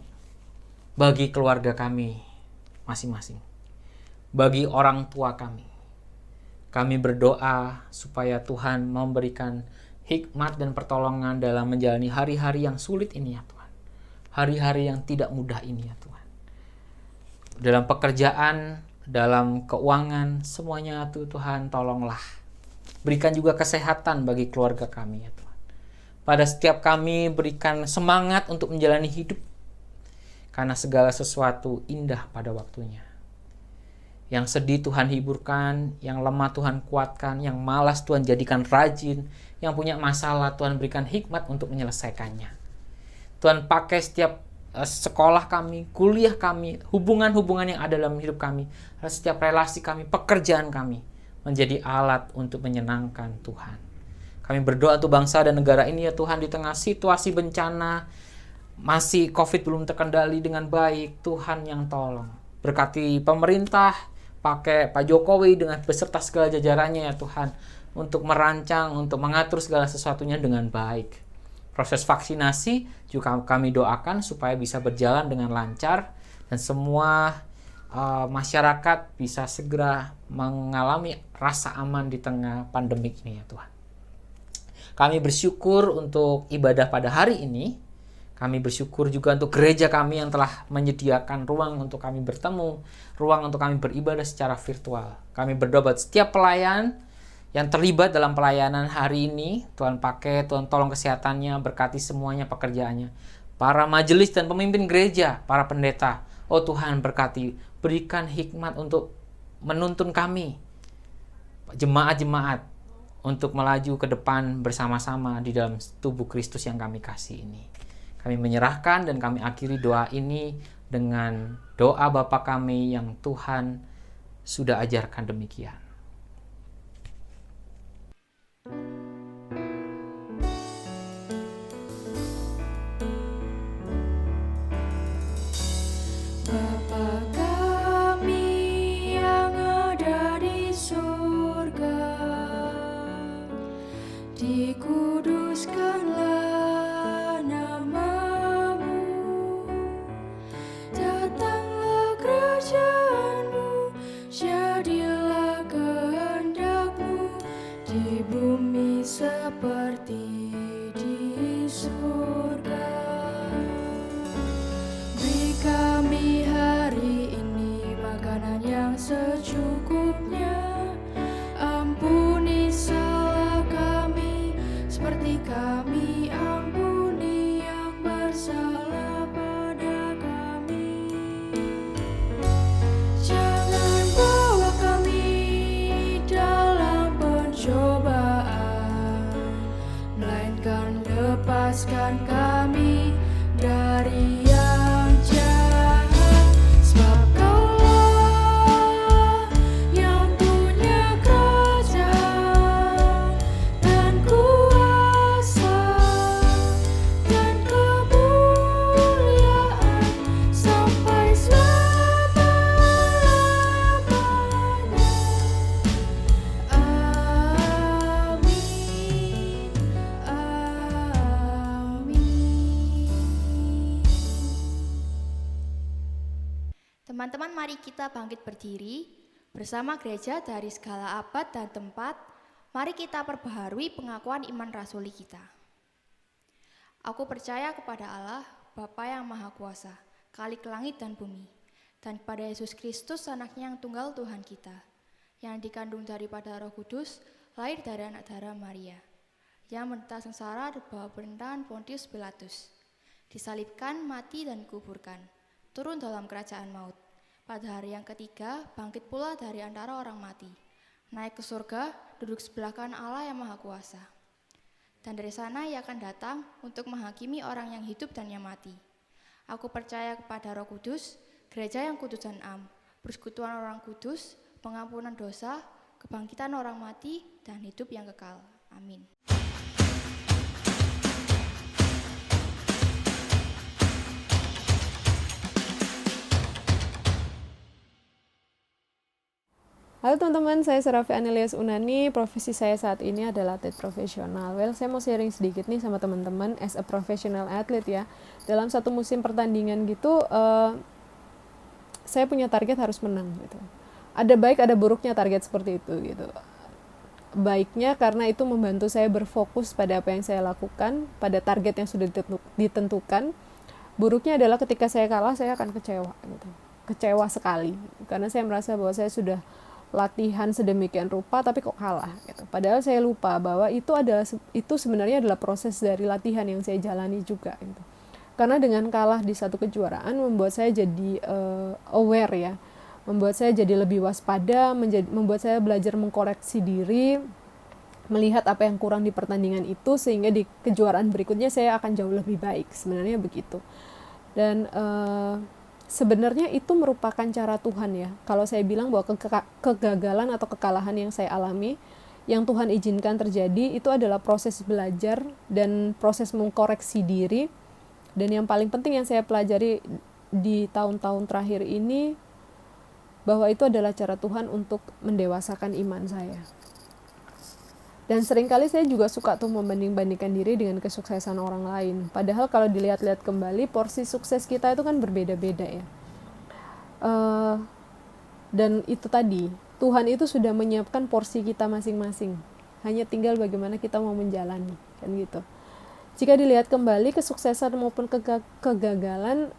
bagi keluarga kami masing-masing. Bagi orang tua kami. Kami berdoa supaya Tuhan memberikan hikmat dan pertolongan dalam menjalani hari-hari yang sulit ini ya Tuhan. Hari-hari yang tidak mudah ini ya Tuhan. Dalam pekerjaan, dalam keuangan, semuanya Tuhan tolonglah. Berikan juga kesehatan bagi keluarga kami ya Tuhan. Pada setiap kami berikan semangat untuk menjalani hidup. Karena segala sesuatu indah pada waktunya. Yang sedih Tuhan hiburkan, yang lemah Tuhan kuatkan, yang malas Tuhan jadikan rajin, yang punya masalah Tuhan berikan hikmat untuk menyelesaikannya. Tuhan pakai setiap sekolah kami, kuliah kami, hubungan-hubungan yang ada dalam hidup kami, setiap relasi kami, pekerjaan kami, menjadi alat untuk menyenangkan Tuhan. Kami berdoa untuk bangsa dan negara ini ya Tuhan, di tengah situasi bencana, masih COVID belum terkendali dengan baik, Tuhan yang tolong. Berkati pemerintah, pakai Pak Jokowi dengan beserta segala jajarannya ya Tuhan, untuk merancang, untuk mengatur segala sesuatunya dengan baik. Proses vaksinasi juga kami doakan supaya bisa berjalan dengan lancar, dan semua masyarakat bisa segera mengalami rasa aman di tengah pandemik ini ya Tuhan. Kami bersyukur untuk ibadah pada hari ini. Kami bersyukur juga untuk gereja kami yang telah menyediakan ruang untuk kami bertemu, ruang untuk kami beribadah secara virtual. Kami berdoa buat setiap pelayan yang terlibat dalam pelayanan hari ini. Tuhan pakai, Tuhan tolong kesehatannya, berkati semuanya pekerjaannya. Para majelis dan pemimpin gereja, para pendeta. Oh Tuhan berkati, berikan hikmat untuk menuntun kami, jemaat-jemaat, untuk melaju ke depan bersama-sama di dalam tubuh Kristus yang kami kasih ini. Kami menyerahkan dan kami akhiri doa ini dengan doa Bapa kami yang Tuhan sudah ajarkan demikian. Bapa kami yang ada di surga, dikuduskanlah nama-Mu, datanglah kerajaan-Mu, jadilah kehendak-Mu di bumi seperti di surga. Beri kami hari ini makanan yang secukupnya. Ampuni salah kami seperti kami ampuni yang bersalah pada kami. Jangan bawa kami dalam pencobaan, melainkan lepaskan kami dari yang jahat. Sebab Kaulah yang punya kerajaan dan kuasa dan kemuliaan sampai selama-lamanya. Amin. Amin. Teman-teman, mari kita bangkit berdiri bersama gereja dari segala abad dan tempat. Mari kita perbaharui pengakuan iman rasuli kita. Aku percaya kepada Allah, Bapa yang Maha Kuasa, Khalik langit dan bumi, dan kepada Yesus Kristus, Anaknya yang tunggal Tuhan kita, yang dikandung daripada Roh Kudus, lahir dari anak darah Maria, yang menderita sengsara di bawah pemerintahan Pontius Pilatus, disalibkan, mati dan dikuburkan, turun dalam kerajaan maut. Pada hari yang ketiga, bangkit pula dari antara orang mati, naik ke surga, duduk sebelah kanan Allah yang Maha Kuasa. Dan dari sana Ia akan datang untuk menghakimi orang yang hidup dan yang mati. Aku percaya kepada Roh Kudus, gereja yang kudus dan am, persekutuan orang kudus, pengampunan dosa, kebangkitan orang mati, dan hidup yang kekal. Amin. Halo teman-teman, saya Serafi Anelias Unani. Profesi saya saat ini adalah atlet profesional. Saya mau sharing sedikit nih sama teman-teman as a professional athlete ya. Dalam satu musim pertandingan gitu, saya punya target harus menang gitu. Ada baik ada buruknya target seperti itu gitu. Baiknya karena itu membantu saya berfokus pada apa yang saya lakukan, pada target yang sudah ditentukan. Buruknya adalah ketika saya kalah, saya akan kecewa gitu. Kecewa sekali karena saya merasa bahwa saya sudah latihan sedemikian rupa tapi kok kalah gitu. Padahal saya lupa bahwa itu sebenarnya adalah proses dari latihan yang saya jalani juga gitu. Karena dengan kalah di satu kejuaraan membuat saya jadi aware ya. Membuat saya jadi lebih waspada, membuat saya belajar mengkoreksi diri, melihat apa yang kurang di pertandingan itu sehingga di kejuaraan berikutnya saya akan jauh lebih baik. Sebenarnya begitu. Dan sebenarnya itu merupakan cara Tuhan ya. Kalau saya bilang bahwa kegagalan atau kekalahan yang saya alami, yang Tuhan izinkan terjadi, itu adalah proses belajar dan proses mengkoreksi diri. Dan yang paling penting yang saya pelajari di tahun-tahun terakhir ini, bahwa itu adalah cara Tuhan untuk mendewasakan iman saya. Dan seringkali saya juga suka tuh membanding-bandingkan diri dengan kesuksesan orang lain. Padahal kalau dilihat-lihat kembali, porsi sukses kita itu kan berbeda-beda ya. Dan itu tadi, Tuhan itu sudah menyiapkan porsi kita masing-masing. Hanya tinggal bagaimana kita mau menjalani, kan gitu. Jika dilihat kembali, kesuksesan maupun kegagalan,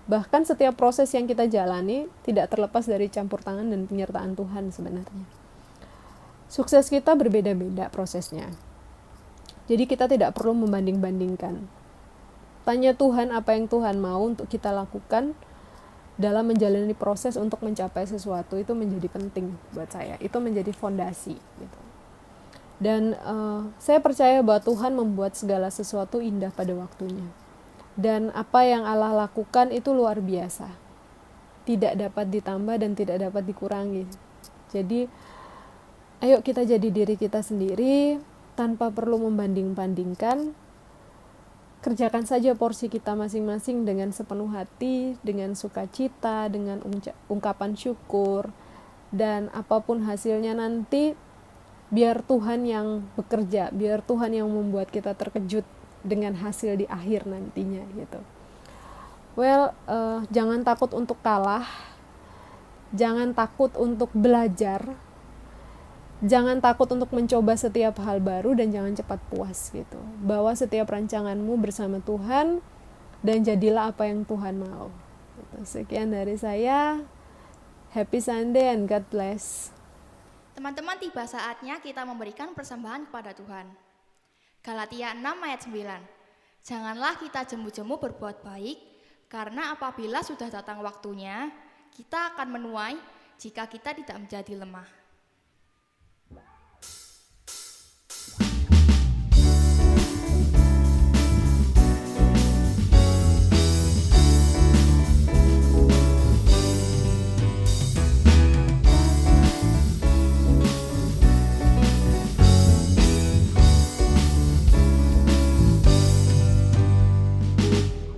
bahkan setiap proses yang kita jalani tidak terlepas dari campur tangan dan penyertaan Tuhan sebenarnya. Sukses kita berbeda-beda prosesnya. Jadi kita tidak perlu membanding-bandingkan. Tanya Tuhan apa yang Tuhan mau untuk kita lakukan dalam menjalani proses untuk mencapai sesuatu. Itu menjadi penting buat saya. Itu menjadi fondasi. Gitu. Dan saya percaya bahwa Tuhan membuat segala sesuatu indah pada waktunya. Dan apa yang Allah lakukan itu luar biasa. tidak dapat ditambah dan tidak dapat dikurangi. Jadi ayo kita jadi diri kita sendiri tanpa perlu membanding-bandingkan. Kerjakan saja porsi kita masing-masing dengan sepenuh hati, dengan sukacita, dengan ungkapan syukur, dan apapun hasilnya nanti biar Tuhan yang bekerja, biar Tuhan yang membuat kita terkejut dengan hasil di akhir nantinya gitu. Jangan takut untuk kalah, jangan takut untuk belajar, jangan takut untuk mencoba setiap hal baru, dan jangan cepat puas gitu. Bawa setiap rancanganmu bersama Tuhan dan jadilah apa yang Tuhan mau. Gitu. Sekian dari saya. Happy Sunday and God bless. Teman-teman, tiba saatnya kita memberikan persembahan kepada Tuhan. Galatia 6 ayat 9. Janganlah kita jemu-jemu berbuat baik, karena apabila sudah datang waktunya, kita akan menuai jika kita tidak menjadi lemah.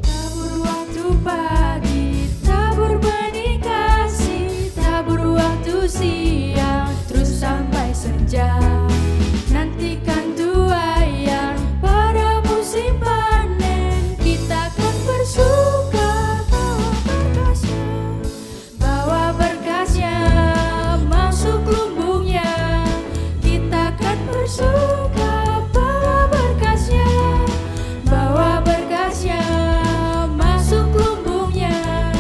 Tabur waktu pagi, tabur benih kasih, tabur waktu siang, terus sampai senja. Nantikan tuaian pada musim panen, kita akan bersuka bawa berkasnya masuk lumbungnya. Kita akan bersuka bawa berkasnya masuk lumbungnya.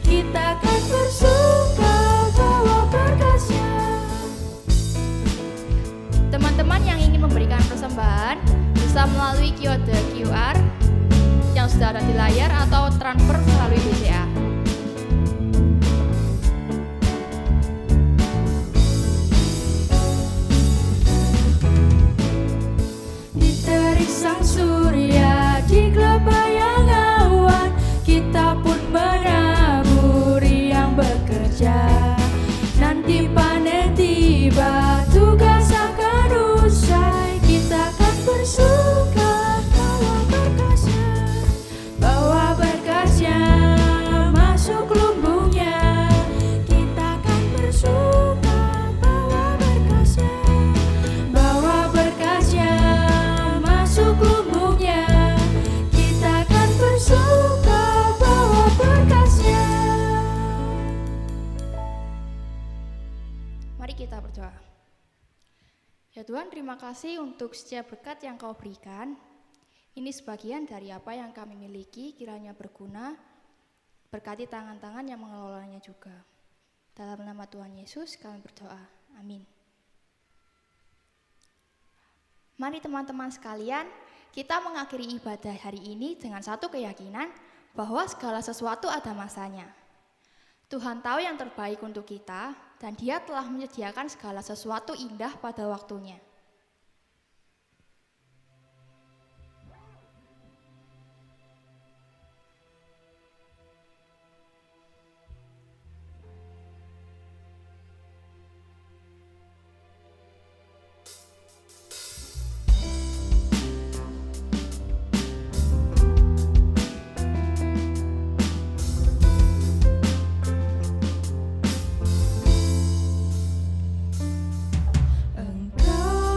Kita akan bersuka bawa berkasnya. Teman-teman yang ingin memberikan persembahan bisa melalui kode QR yang sudah ada di layar atau transfer melalui BCA. Diterik sang surya di kebayang awan, kita pun menaburi yang bekerja. Nanti panen tiba, tugas akan usai, kita akan bersuka bawa berkasnya masuk lumbungnya. Kita akan bersuka bawa berkasnya masuk lumbungnya. Kita akan bersuka bawa berkasnya. Mari kita berdoa. Ya Tuhan, terima kasih untuk setiap berkat yang Kau berikan. Ini sebagian dari apa yang kami miliki, kiranya berguna. Berkati tangan-tangan yang mengelolanya juga. Dalam nama Tuhan Yesus kami berdoa. Amin. Mari teman-teman sekalian, kita mengakhiri ibadah hari ini dengan satu keyakinan bahwa segala sesuatu ada masanya. Tuhan tahu yang terbaik untuk kita, dan Dia telah menyediakan segala sesuatu indah pada waktunya. Engkau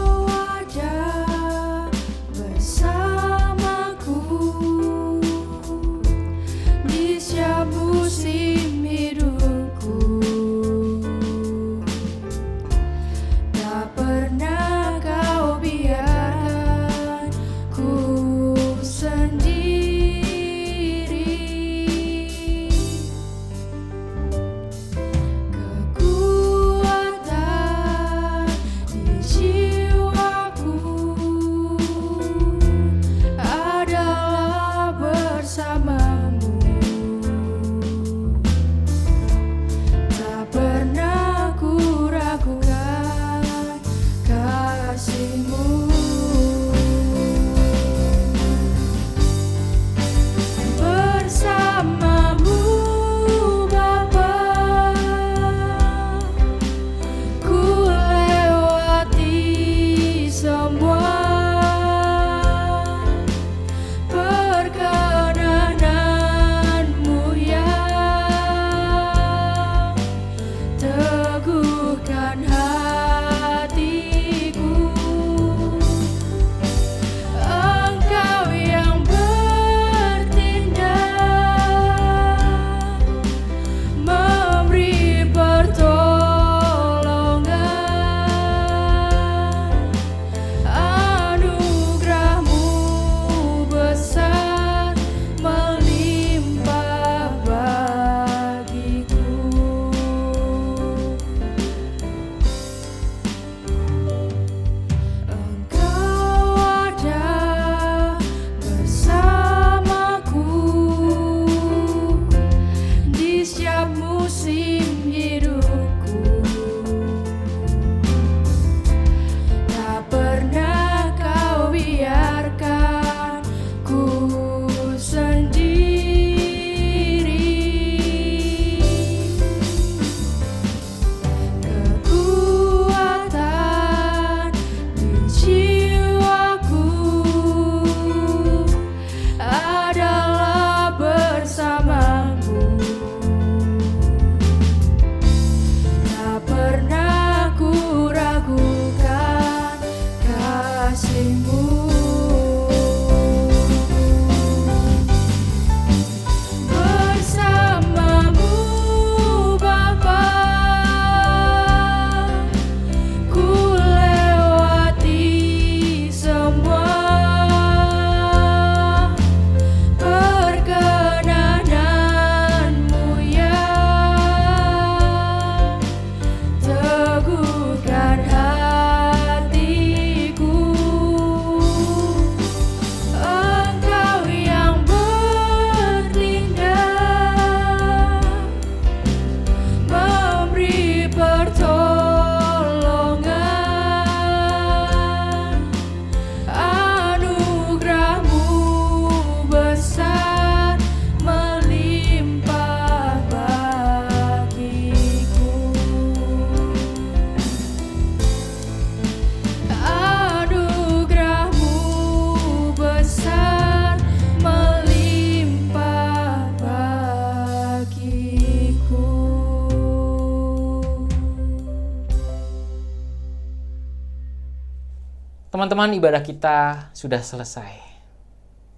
Teman-teman, ibadah kita sudah selesai.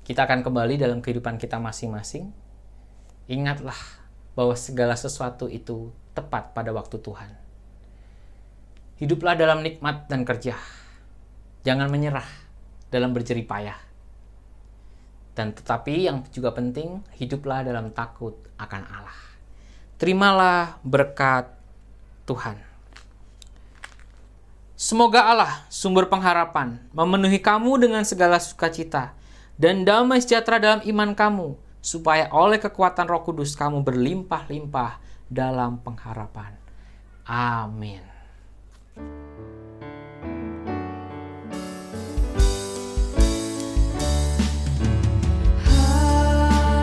Kita akan kembali dalam kehidupan kita masing-masing. Ingatlah bahwa segala sesuatu itu tepat pada waktu Tuhan. Hiduplah dalam nikmat dan kerja. Jangan menyerah dalam berjerih payah. Dan tetapi yang juga penting, hiduplah dalam takut akan Allah. Terimalah berkat Tuhan. Semoga Allah, sumber pengharapan, memenuhi kamu dengan segala sukacita dan damai sejahtera dalam iman kamu, supaya oleh kekuatan Roh Kudus kamu berlimpah-limpah dalam pengharapan. Amin.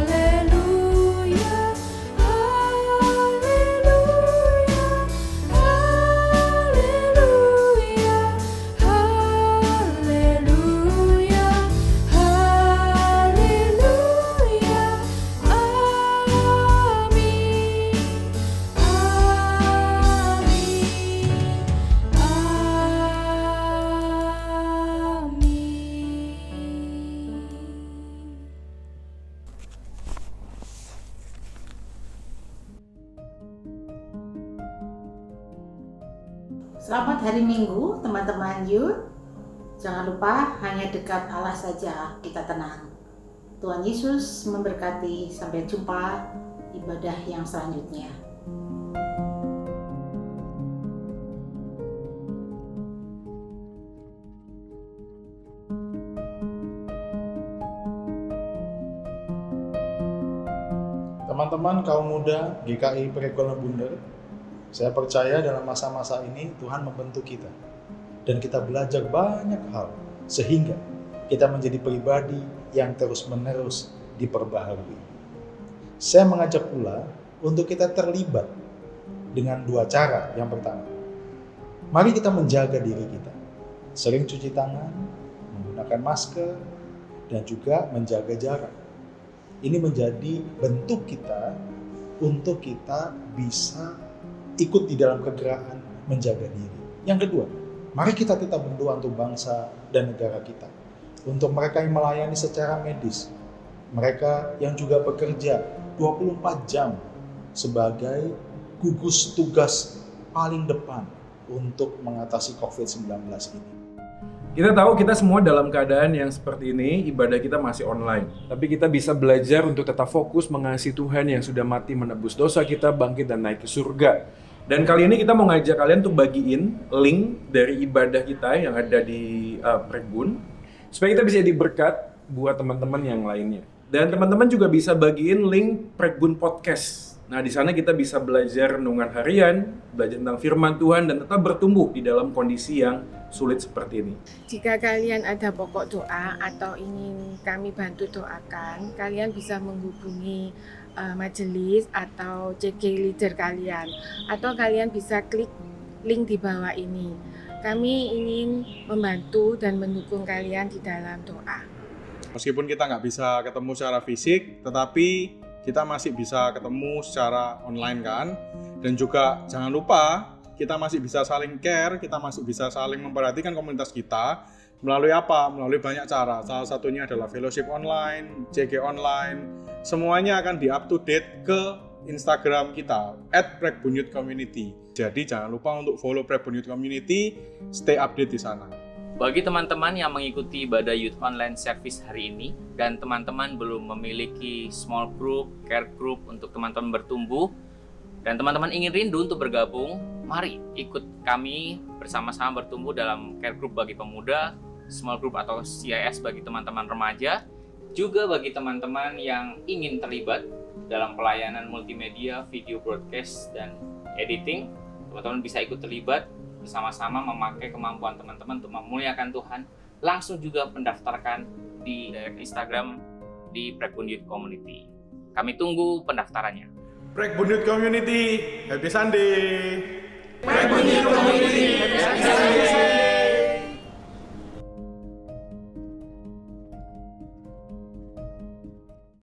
Haleluya, haleluya, haleluya, haleluya, haleluya. Amin, amin. Selamat hari Minggu, teman-teman Youth. Jangan lupa hanya dekat Allah saja kita tenang. Tuhan Yesus memberkati. Sampai jumpa ibadah yang selanjutnya. Teman-teman kaum muda GKI Prekolan Bunder, saya percaya dalam masa-masa ini Tuhan membentuk kita dan kita belajar banyak hal sehingga kita menjadi pribadi yang terus-menerus diperbaharui. Saya mengajak pula untuk kita terlibat dengan dua cara. Yang pertama, mari kita menjaga diri kita, sering cuci tangan, menggunakan masker, dan juga menjaga jarak. Ini menjadi bentuk kita untuk kita bisa ikut di dalam kegerakan menjaga diri. Yang kedua, mari kita tetap berdoa untuk bangsa dan negara kita. Untuk mereka yang melayani secara medis, mereka yang juga bekerja 24 jam sebagai gugus tugas paling depan untuk mengatasi COVID-19 ini. Kita tahu kita semua dalam keadaan yang seperti ini, ibadah kita masih online. Tapi kita bisa belajar untuk tetap fokus mengasihi Tuhan yang sudah mati menebus dosa kita, bangkit dan naik ke surga. Dan kali ini kita mau ngajak kalian untuk bagiin link dari ibadah kita yang ada di Prekbun, supaya kita bisa jadi berkat buat teman-teman yang lainnya. Dan teman-teman juga bisa bagiin link Prekbun Podcast. Nah, di sana kita bisa belajar renungan harian, belajar tentang firman Tuhan, dan tetap bertumbuh di dalam kondisi yang sulit seperti ini. Jika kalian ada pokok doa atau ingin kami bantu doakan, kalian bisa menghubungi majelis atau CG leader kalian, atau kalian bisa klik link di bawah ini. Kami ingin membantu dan mendukung kalian di dalam doa. Meskipun kita nggak bisa ketemu secara fisik, tetapi kita masih bisa ketemu secara online kan. Dan juga jangan lupa kita masih bisa saling care, kita masih bisa saling memperhatikan komunitas kita melalui apa? Melalui banyak cara. Salah satunya adalah fellowship online, CG online. Semuanya akan di up to date ke Instagram kita @prekbunyouthcommunity. Jadi jangan lupa untuk follow Prekbun Youth Community, stay update di sana. Bagi teman-teman yang mengikuti ibadah Youth Online Service hari ini dan teman-teman belum memiliki small group, care group untuk teman-teman bertumbuh dan teman-teman ingin rindu untuk bergabung, mari ikut kami bersama-sama bertumbuh dalam care group bagi pemuda, small group atau CIS bagi teman-teman remaja, juga bagi teman-teman yang ingin terlibat dalam pelayanan multimedia, video broadcast, dan editing. Teman-teman bisa ikut terlibat bersama-sama memakai kemampuan teman-teman untuk memuliakan Tuhan. Langsung juga mendaftarkan di Instagram di Prekbun Youth Community. Kami tunggu pendaftarannya. Prekbun Youth Community, happy Sunday! Prekbun Youth Community, happy Sunday.